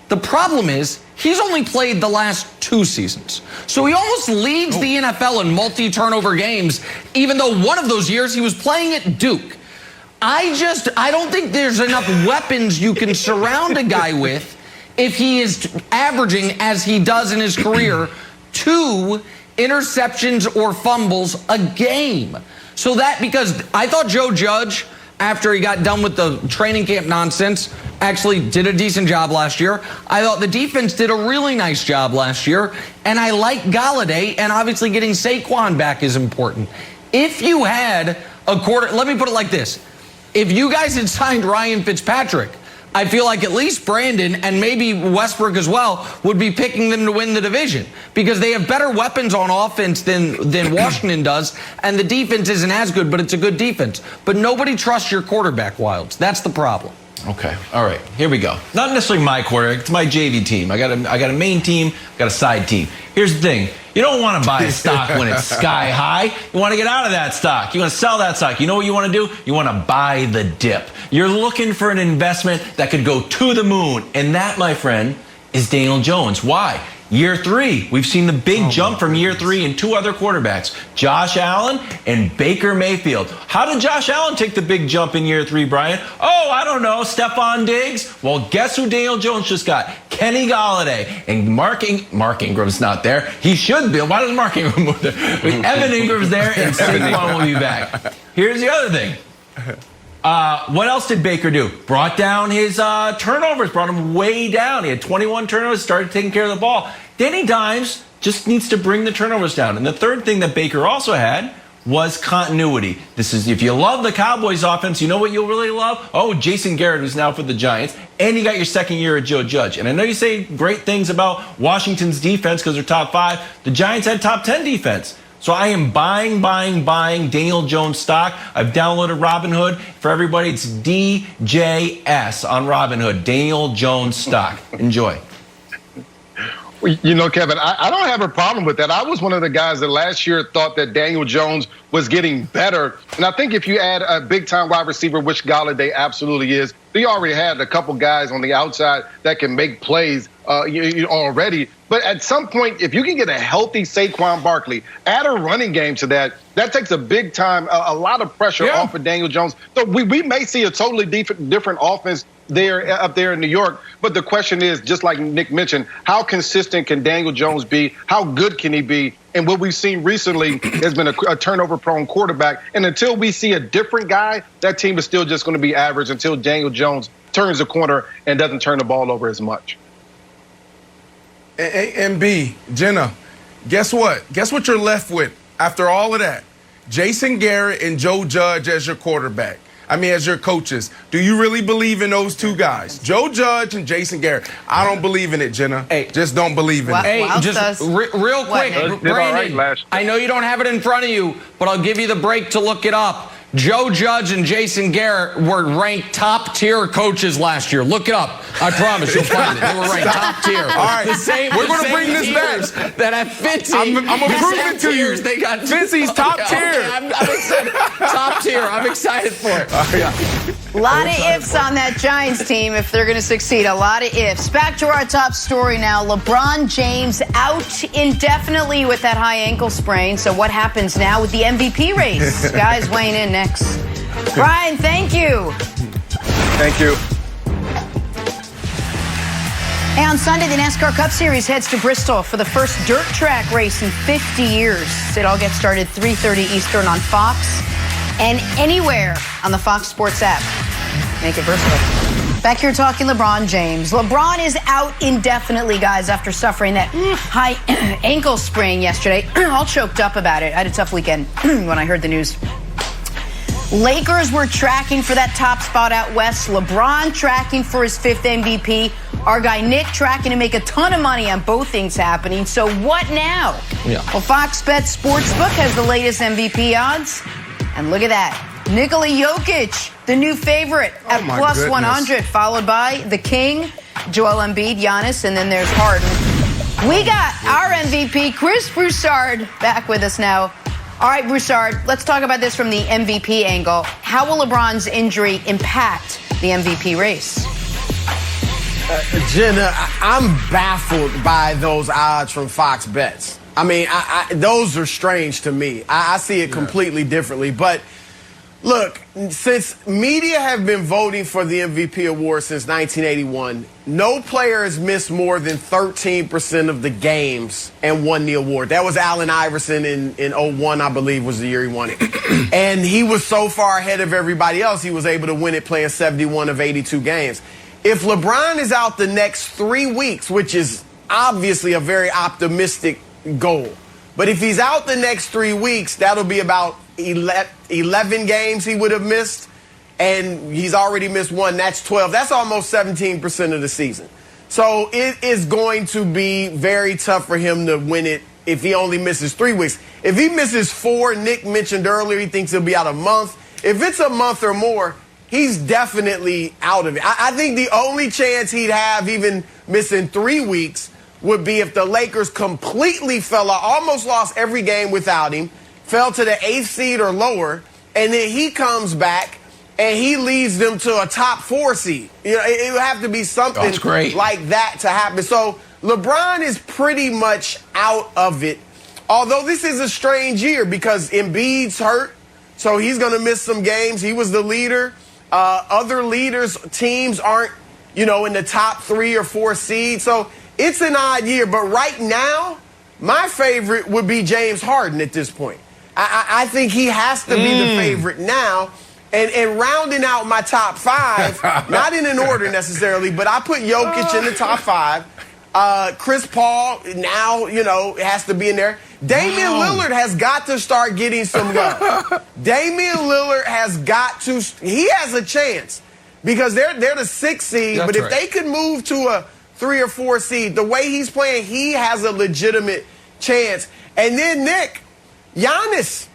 The problem is he's only played the last 2 seasons. So he almost leads the NFL in multi-turnover games, even though one of those years he was playing at Duke. I don't think there's enough weapons you can surround a guy with if he is averaging, as he does in his career, 2 interceptions or fumbles a game. So that, because I thought Joe Judge, after he got done with the training camp nonsense, actually did a decent job last year. I thought the defense did a really nice job last year. And I like Golladay, and obviously getting Saquon back is important. If you had a quarter, let me put it like this. If you guys had signed Ryan Fitzpatrick, I feel like at least Brandon and maybe Westbrook as well would be picking them to win the division because they have better weapons on offense than Washington does, and the defense isn't as good, but it's a good defense. But nobody trusts your quarterback, Wilds. That's the problem. Okay. All right. Here we go. Not necessarily my quarterback. It's my JV team. I got a main team. Got a side team. Here's the thing. You don't want to buy a stock when it's sky high. You want to get out of that stock. You want to sell that stock. You know what you want to do? You want to buy the dip. You're looking for an investment that could go to the moon. And that, my friend, is Daniel Jones. Why? Year 3, we've seen the big jump from year 3 in 2 other quarterbacks, Josh Allen and Baker Mayfield. How did Josh Allen take the big jump in year 3, Brian? Oh, I don't know, Stephon Diggs? Well, guess who Daniel Jones just got? Kenny Golladay. And Mark Ingram's not there. He should be. Why does Mark Ingram move there? Evan Ingram's there, and Saquon will be back. Here's the other thing. What else did Baker do? Brought down his turnovers, brought him way down. He had 21 turnovers, started taking care of the ball. Danny Dimes just needs to bring the turnovers down. And the third thing that Baker also had was continuity. This is, if you love the Cowboys offense, you know what you'll really love? Oh, Jason Garrett, who's now for the Giants, and you got your second year of Joe Judge. And I know you say great things about Washington's defense because they're top 5. The Giants had top 10 defense. So I am buying Daniel Jones stock. I've downloaded Robinhood. For everybody, it's DJS on Robinhood. Daniel Jones stock. Enjoy. You know, Kevin, I don't have a problem with that. I was one of the guys that last year thought that Daniel Jones was getting better. And I think if you add a big-time wide receiver, which Golladay absolutely is, they already had a couple guys on the outside that can make plays already. But at some point, if you can get a healthy Saquon Barkley, add a running game to that, that takes a big time, a lot of pressure off of Daniel Jones. So we may see a totally different offense up there in New York. But the question is, just like Nick mentioned, how consistent can Daniel Jones be? How good can he be? And what we've seen recently has been a turnover-prone quarterback. And until we see a different guy, that team is still just going to be average until Daniel Jones turns the corner and doesn't turn the ball over as much. And B, Jenna, guess what? Guess what you're left with after all of that? Jason Garrett and Joe Judge as your quarterback. As your coaches. Do you really believe in those two guys? Joe Judge and Jason Garrett. I don't believe in it, Jenna. Hey, just don't believe in it. Hey, just real quick, Brandon, I know you don't have it in front of you, but I'll give you the break to look it up. Joe Judge and Jason Garrett were ranked top-tier coaches last year. Look it up. I promise you'll find it. They were ranked top-tier. All right, we're going to bring this back. That at Fitzy, I'm going to prove it to you. They got Fitzy's top-tier. Okay, I'm excited. Top-tier. I'm excited for it. A lot of ifs on that Giants team if they're going to succeed. A lot of ifs. Back to our top story now. LeBron James out indefinitely with that high ankle sprain. So what happens now with the MVP race? Guys weighing in next. Brian, thank you. Thank you. Hey, on Sunday, the NASCAR Cup Series heads to Bristol for the first dirt track race in 50 years. It all gets started 3:30 Eastern on Fox and anywhere on the Fox Sports app. Make it versatile. Back here talking LeBron James. LeBron is out indefinitely, guys, after suffering that high ankle sprain yesterday. All choked up about it. I had a tough weekend when I heard the news. Lakers were tracking for that top spot out west. LeBron tracking for his 5th MVP. Our guy Nick tracking to make a ton of money on both things happening. So what now? Well, Fox Bet Sportsbook has the latest MVP odds. And look at that. Nikola Jokic, the new favorite at plus 100, followed by the King, Joel Embiid, Giannis, and then there's Harden. We got our MVP, Chris Broussard, back with us now. All right, Broussard, let's talk about this from the MVP angle. How will LeBron's injury impact the MVP race? Jenna, I'm baffled by those odds from Fox Bets. Those are strange to me. I see it completely differently. But look, since media have been voting for the MVP award since 1981, no player has missed more than 13% of the games and won the award. That was Allen Iverson in 01, I believe, was the year he won it. And he was so far ahead of everybody else, he was able to win it playing 71 of 82 games. If LeBron is out the next 3 weeks, which is obviously a very optimistic goal, but if he's out the next 3 weeks, that'll be about 11 games he would have missed. and he's already missed one. That's 12. That's almost 17% of the season. So it is going to be very tough for him to win it if he only misses 3 weeks. If he misses 4, Nick mentioned earlier he thinks he'll be out a month. If it's a month or more, he's definitely out of it. I think the only chance he'd have even missing 3 weeks would be if the Lakers completely fell out, almost lost every game without him, fell to the 8th seed or lower, and then he comes back and he leads them to a top 4 seed. You know, it would have to be something like that to happen. So LeBron is pretty much out of it. Although this is a strange year because Embiid's hurt, so he's going to miss some games. He was the leader. Other leaders, teams aren't, in the top 3 or 4 seeds. So it's an odd year. But right now, my favorite would be James Harden at this point. I think he has to be the favorite now. And rounding out my top 5, not in an order necessarily, but I put Jokic in the top 5. Chris Paul now, has to be in there. Damian Lillard has got to start getting some love. Damian Lillard has got to. He has a chance because they're the 6th seed. But if they could move to a 3 or 4 seed, the way he's playing, he has a legitimate chance. And then Nick, Giannis.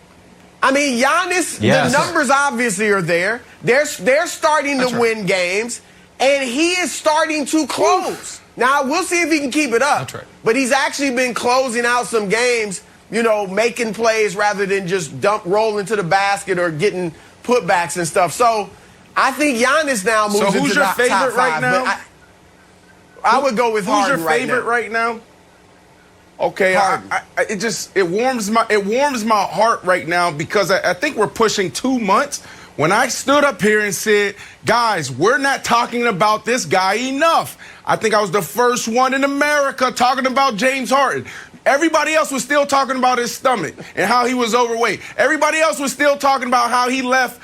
I mean, Giannis, the numbers obviously are there. They're starting to win games, and he is starting to close. Now, we'll see if he can keep it up. But he's actually been closing out some games, making plays rather than just rolling to the basket or getting putbacks and stuff. So I think Giannis now moves into the top 5. So who's your favorite right now? I would go with Harden right now. Who's your favorite right now? Okay, it warms my heart right now because I think we're pushing 2 months. When I stood up here and said, guys, we're not talking about this guy enough. I think I was the first one in America talking about James Harden. Everybody else was still talking about his stomach and how he was overweight. Everybody else was still talking about how he left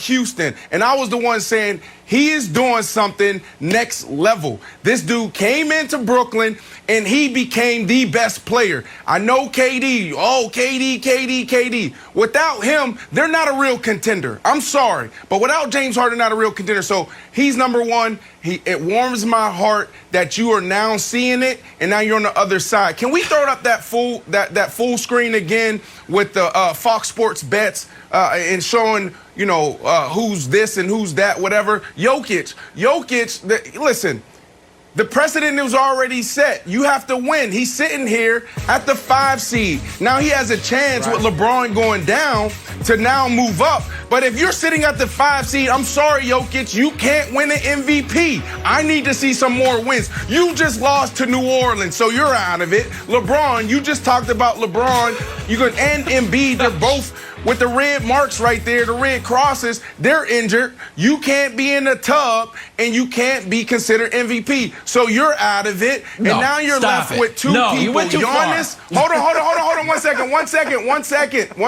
Houston. And I was the one saying he is doing something next level. This dude came into Brooklyn and he became the best player. I know KD. Oh, KD. Without him, they're not a real contender. I'm sorry. But without James Harden, not a real contender. So he's number one. It warms my heart that you are now seeing it, and now you're on the other side. Can we throw up that full screen again with the Fox Sports bets and showing, who's this and who's that, whatever? Jokic, listen. The precedent was already set. You have to win. He's sitting here at the 5 seed. Now he has a chance with LeBron going down to now move up. But if you're sitting at the 5 seed, I'm sorry, Jokic, you can't win an MVP. I need to see some more wins. You just lost to New Orleans, so you're out of it. LeBron, you just talked about LeBron. And Embiid, they're both with the red marks right there, the red crosses. They're injured. You can't be in the tub, and you can't be considered MVP. So you're out of it, and now you're left with 2 people. You went too Giannis, hold on 1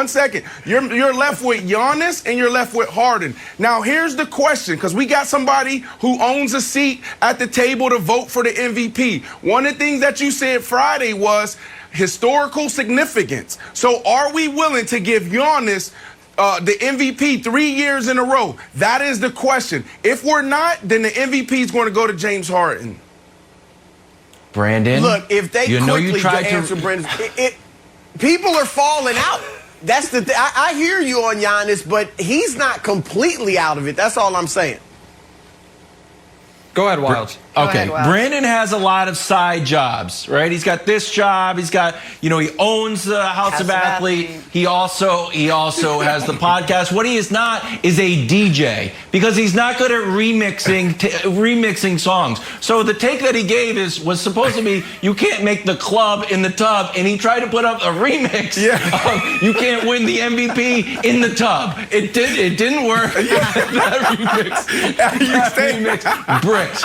second. You're left with Giannis, and you're left with Harden. Now here's the question, because we got somebody who owns a seat at the table to vote for the MVP. One of the things that you said Friday was historical significance. So are we willing to give Giannis the MVP 3 years in a row? That is the question. If we're not, then the MVP is going to go to James Harden. Brandon, look, if they quickly answer Brandon, people are falling out. That's the thing. I hear you on Giannis, but he's not completely out of it. That's all I'm saying. Go ahead, Wild. Okay, Brandon has a lot of side jobs, right? He's got this job. He's got, he owns the House of Athlete. He also has the podcast. What he is not is a DJ, because he's not good at remixing songs. So the take that he gave was supposed to be, you can't make the club in the tub, and he tried to put up a remix of you can't win the MVP in the tub. It didn't work. That remix bricks.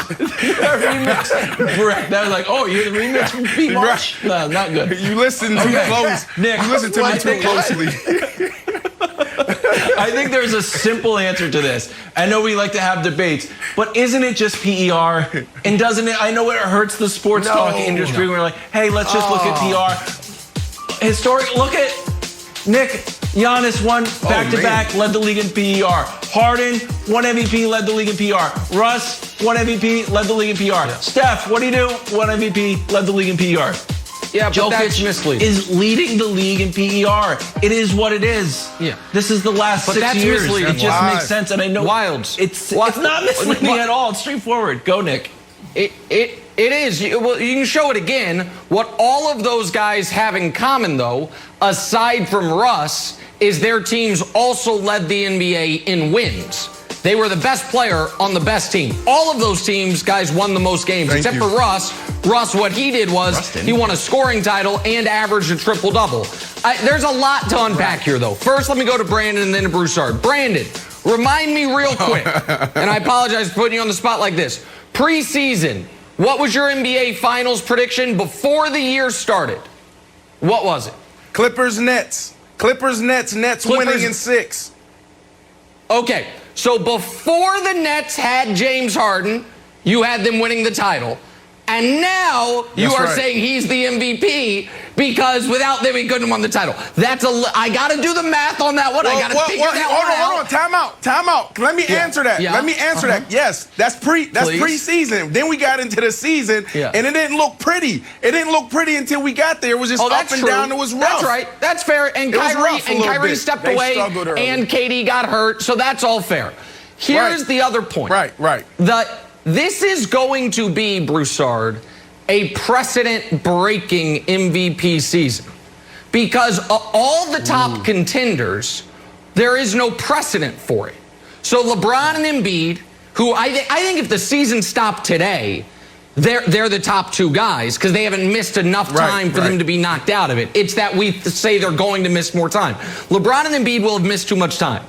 Remix brick. That was like, oh, you remix Pete Marsh? No, not good. You listen too close. Nick, you listen to me too closely. I think there's a simple answer to this. I know we like to have debates, but isn't it just PER? And doesn't it? I know it hurts the sports talk industry. We're like, hey, let's just look at PR. Historic. Look at Nick. Giannis won back-to-back, led the league in PER. Harden, 1 MVP, led the league in PR. Russ, 1 MVP, led the league in PR. Steph, what do you do? 1 MVP, led the league in PR. Yeah, but that's Jokic misleading. is leading the league in PER. It is what it is. Yeah. This is the last 6 that's years. misleading. It just makes sense, and I know it's not misleading at all. It's straightforward. Go, Nick. It is. You can show it again. What all of those guys have in common, though, aside from Russ, is their teams also led the NBA in wins. They were the best player on the best team. All of those teams, guys, won the most games, except for Russ. Russ, what he did was he won a scoring title and averaged a triple-double. There's a lot to unpack here, though. First, let me go to Brandon and then to Broussard. Brandon, remind me real quick, and I apologize for putting you on the spot like this. Preseason, what was your NBA Finals prediction before the year started? What was it? Clippers, Nets. Clippers, Nets winning in 6. Okay, so before the Nets had James Harden, you had them winning the title. And now you are saying he's the MVP because without them he couldn't have won the title. I got to do the math on that one. I got to figure that one out. Hold on. Time out. Let me answer that. Yeah. Let me answer that. Yes, that's preseason. Then we got into the season, and it didn't look pretty. It didn't look pretty until we got there. It was just up and down. It was rough. That's right. That's fair. And Kyrie stepped away, and KD got hurt, so that's all fair. Here's the other point. Right. This is going to be, Broussard, a precedent-breaking MVP season. Because all the top contenders, there is no precedent for it. So LeBron and Embiid, who I think if the season stopped today, they're the top 2 guys because they haven't missed enough time for them to be knocked out of it. It's that we say they're going to miss more time. LeBron and Embiid will have missed too much time.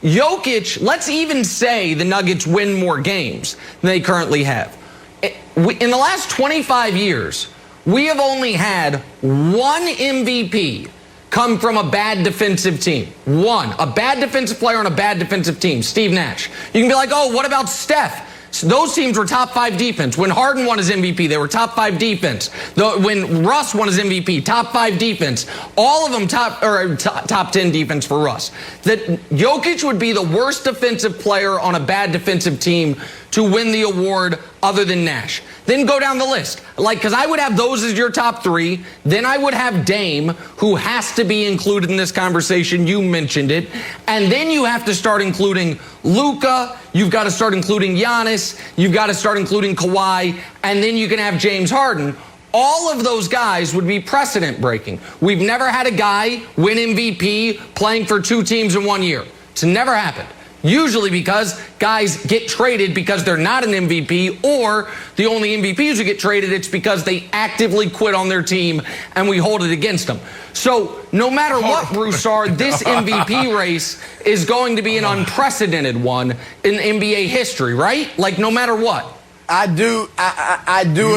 Jokic, let's even say the Nuggets win more games than they currently have. In the last 25 years, we have only had 1 MVP come from a bad defensive team. 1. A bad defensive player on a bad defensive team. Steve Nash. You can be like, oh, what about Steph? So those teams were top 5 defense. When Harden won his MVP, they were top 5 defense. When Russ won his MVP, top 5 defense. All of them top 10 defense for Russ. That Jokic would be the worst defensive player on a bad defensive team to win the award other than Nash. Then go down the list. Because I would have those as your top 3. Then I would have Dame, who has to be included in this conversation. You mentioned it. And then you have to start including Luka. You've got to start including Giannis. You've got to start including Kawhi. And then you can have James Harden. All of those guys would be precedent breaking. We've never had a guy win MVP playing for 2 teams in 1 year. It's never happened. Usually because guys get traded because they're not an MVP, or the only MVPs who get traded, it's because they actively quit on their team and we hold it against them. So no matter what, Broussard, this MVP race is going to be an unprecedented one in NBA history, right? Like no matter what. I do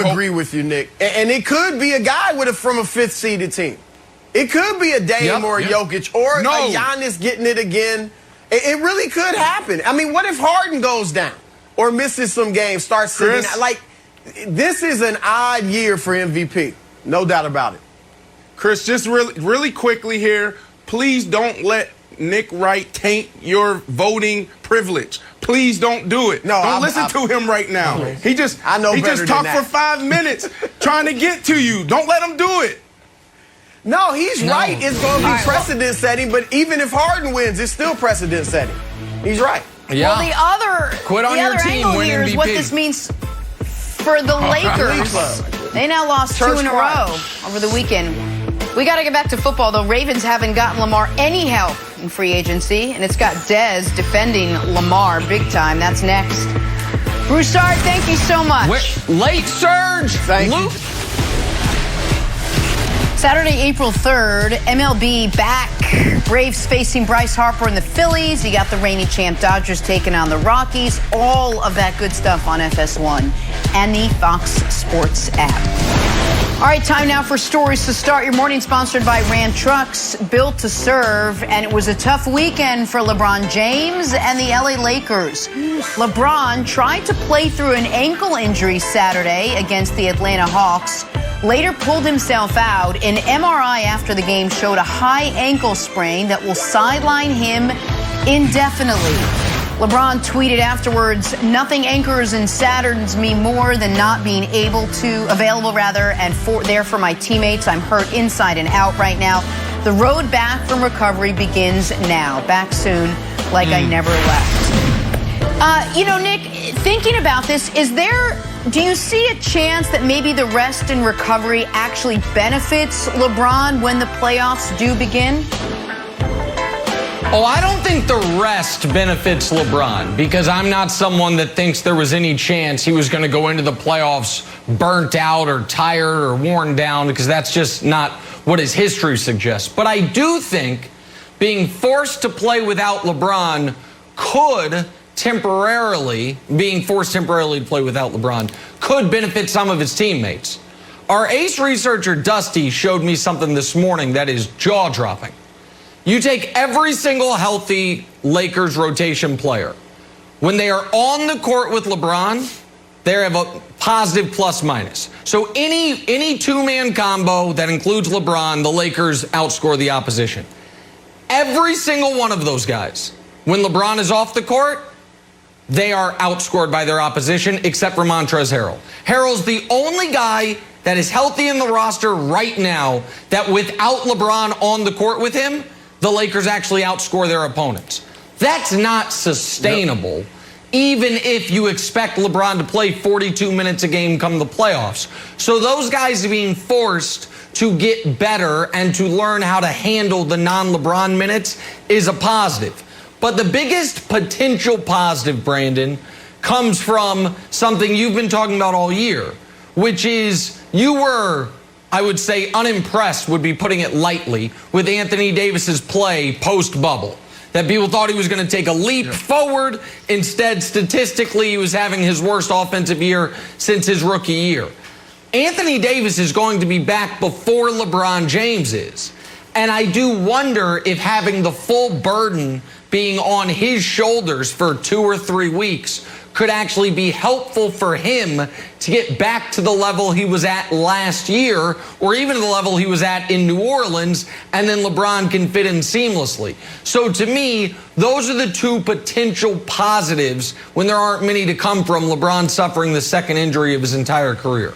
agree with you, Nick. And it could be a guy from a 5th seeded team. It could be a Dame or a Jokic or a Giannis getting it again. It really could happen. I mean, what if Harden goes down or misses some games, starts sitting out? Like, this is an odd year for MVP. No doubt about it. Chris, just really quickly here, please don't let Nick Wright taint your voting privilege. Please don't do it. No, don't listen to him right now. He just talked for 5 minutes trying to get to you. Don't let him do it. No, he's right. It's going to be precedent setting, but even if Harden wins, it's still precedent setting. He's right. Yeah. Well, the other angle here is what this means for the Lakers. They now lost 2 in a row over the weekend. We got to get back to football, though. Ravens haven't gotten Lamar any help in free agency, and it's got Dez defending Lamar big time. That's next. Broussard, thank you so much. Late surge. Thank you. Saturday, April 3rd, MLB back. Braves facing Bryce Harper and the Phillies. You got the reigning champ Dodgers taking on the Rockies. All of that good stuff on FS1 and the Fox Sports app. All right, time now for stories to start your morning, sponsored by Ram Trucks, built to serve. And it was a tough weekend for LeBron James and the LA Lakers. LeBron tried to play through an ankle injury Saturday against the Atlanta Hawks. Later pulled himself out. An MRI after the game showed a high ankle sprain that will sideline him indefinitely. LeBron tweeted afterwards, "Nothing anchors and saddens me more than not being available and there for my teammates. I'm hurt inside and out right now. The road back from recovery begins now. Back soon, like I never left." Nick, thinking about this, do you see a chance that maybe the rest and recovery actually benefits LeBron when the playoffs do begin? Oh, I don't think the rest benefits LeBron, because I'm not someone that thinks there was any chance he was going to go into the playoffs burnt out or tired or worn down, because that's just not what his history suggests. But I do think being forced to play without LeBron being forced temporarily to play without LeBron could benefit some of his teammates. Our ace researcher, Dusty, showed me something this morning that is jaw-dropping. You take every single healthy Lakers rotation player. When they are on the court with LeBron, they have a positive plus-minus. So any two-man combo that includes LeBron, the Lakers outscore the opposition. Every single one of those guys, when LeBron is off the court, they are outscored by their opposition, except for Montrezl Harrell. Harrell's the only guy that is healthy in the roster right now that without LeBron on the court with him, the Lakers actually outscore their opponents. That's not sustainable, even if you expect LeBron to play 42 minutes a game come the playoffs. So those guys are being forced to get better and to learn how to handle the non-LeBron minutes is a positive. But the biggest potential positive, Brandon, comes from something you've been talking about all year, which is you were, I would say, unimpressed, would be putting it lightly, with Anthony Davis's play post-bubble. That people thought he was going to take a leap forward. Instead, statistically, he was having his worst offensive year since his rookie year. Anthony Davis is going to be back before LeBron James is. And I do wonder if having the full burden being on his shoulders for 2 or 3 weeks could actually be helpful for him to get back to the level he was at last year, or even the level he was at in New Orleans, and then LeBron can fit in seamlessly. So to me, those are the two potential positives when there aren't many to come from LeBron suffering the second injury of his entire career.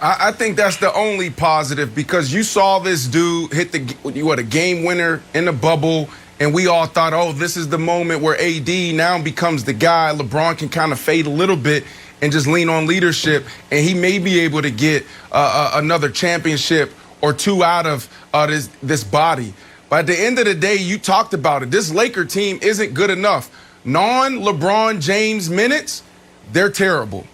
I think that's the only positive, because you saw this dude hit a game winner in the bubble, and we all thought, oh, this is the moment where AD now becomes the guy. LeBron can kind of fade a little bit and just lean on leadership, and he may be able to get another championship or two out of this body. But at the end of the day, you talked about it. This Laker team isn't good enough. Non-LeBron James minutes, they're terrible.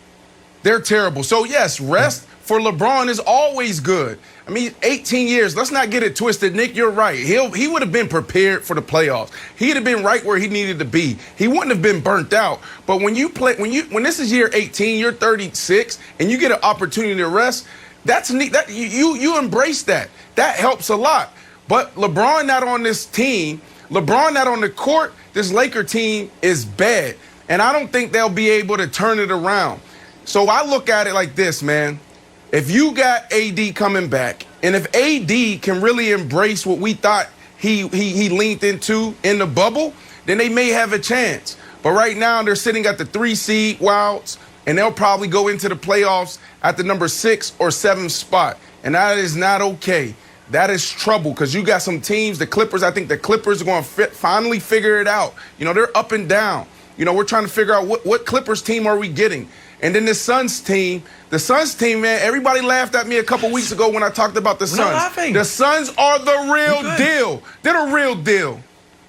They're terrible. So, yes, rest for LeBron is always good. I mean, 18 years. Let's not get it twisted. Nick, you're right. He would have been prepared for the playoffs. He'd have been right where he needed to be. He wouldn't have been burnt out. But when this is year 18, you're 36, and you get an opportunity to rest, that's neat. You embrace that. That helps a lot. But LeBron not on this team, LeBron not on the court, this Laker team is bad. And I don't think they'll be able to turn it around. So I look at it like this, man. If you got AD coming back, and if AD can really embrace what we thought he leaned into in the bubble, then they may have a chance. But right now, they're sitting at the 3 seed Wilds, and they'll probably go into the playoffs at the number 6 or 7 spot. And that is not okay. That is trouble, because you got some teams, the Clippers, I think the Clippers are going to finally figure it out. You know, they're up and down. You know, we're trying to figure out what Clippers team are we getting. And then the Suns team, man, everybody laughed at me a couple weeks ago when I talked about the Suns. Not laughing. The Suns are the real deal. They're the real deal.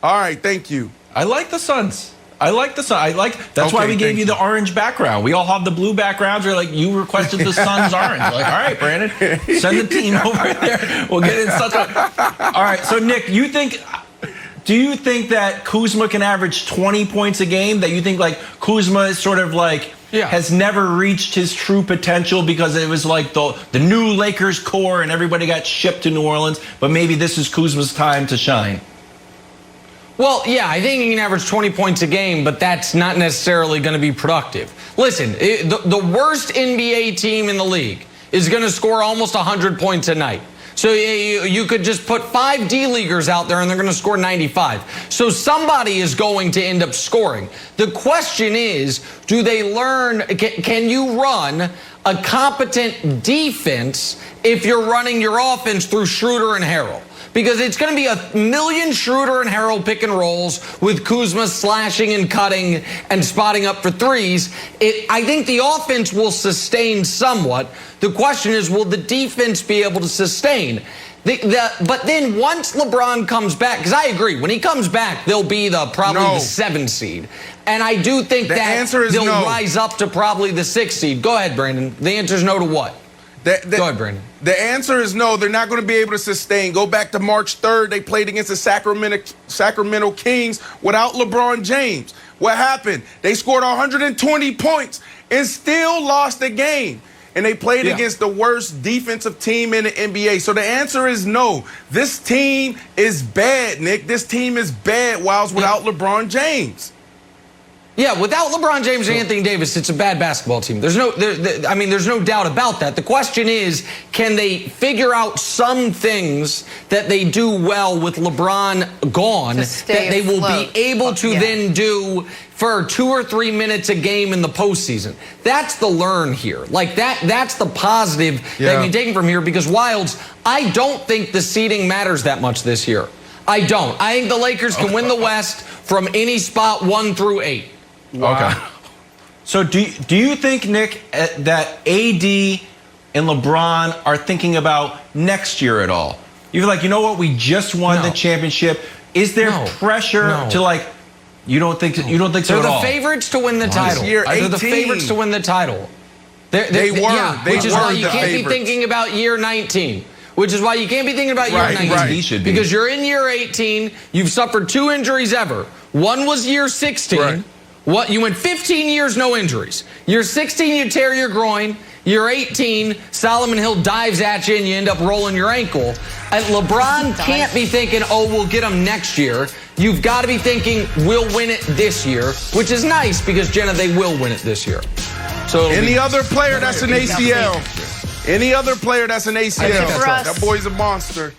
All right, thank you. I like the Suns. That's why we gave you the orange background. We all have the blue backgrounds. We're like, you requested the Suns orange. We're like, all right, Brandon, send the team over there. We'll get in such a. All right, so Nick, do you think that Kuzma can average 20 points a game? That you think like Kuzma is sort of like has never reached his true potential because it was like the new Lakers core and everybody got shipped to New Orleans, but maybe this is Kuzma's time to shine? Well, yeah, I think he can average 20 points a game, but that's not necessarily going to be productive. Listen, the worst NBA team in the league is going to score almost 100 points a night. So you could just put 5 D-leaguers out there and they're going to score 95. So somebody is going to end up scoring. The question is, do they learn, can you run a competent defense if you're running your offense through Schroeder and Harrell? Because it's going to be a million Schroeder and Harrell pick and rolls with Kuzma slashing and cutting and spotting up for threes. I think the offense will sustain somewhat. The question is, will the defense be able to sustain? But then once LeBron comes back, because I agree, when he comes back, they'll be probably the 7 seed. And I do think that they'll rise up to probably the 6 seed. Go ahead, Brandon. The answer is no to what? Go ahead, Brandon. The answer is no. They're not going to be able to sustain. Go back to March 3rd. They played against the Sacramento Kings without LeBron James. What happened? They scored 120 points and still lost the game. And they played against the worst defensive team in the NBA. So the answer is no. This team is bad, Nick. This team is bad while it's without LeBron James. Yeah, without LeBron James and Anthony Davis, it's a bad basketball team. There's no doubt about that. The question is, can they figure out some things that they do well with LeBron gone that they will be able to then do for 2 or 3 minutes a game in the postseason? That's the learn here. Like that's the positive that can be taken from here, because Wilds, I don't think the seeding matters that much this year. I don't. I think the Lakers can win the West from any spot 1 through 8. Wow. Okay. So do you think, Nick, that AD and LeBron are thinking about next year at all? You're like, you know what? We just won the championship. Is there pressure to you don't think so at all? They're the favorites to win the title. They're the favorites to win the title. They were. Which is why you can't be thinking about year 19. Which is why you can't be thinking about year 19. Right. He should be. Because you're in year 18. You've suffered 2 injuries ever. One was year 16. Right. You went 15 years, no injuries. Year 16, you tear your groin. Year 18, Solomon Hill dives at you and you end up rolling your ankle. And LeBron can't be thinking, oh, we'll get him next year. You've got to be thinking, we'll win it this year, which is nice because, Jenna, they will win it this year. So any other player that's an ACL. Any other player that's an ACL. That boy's a monster.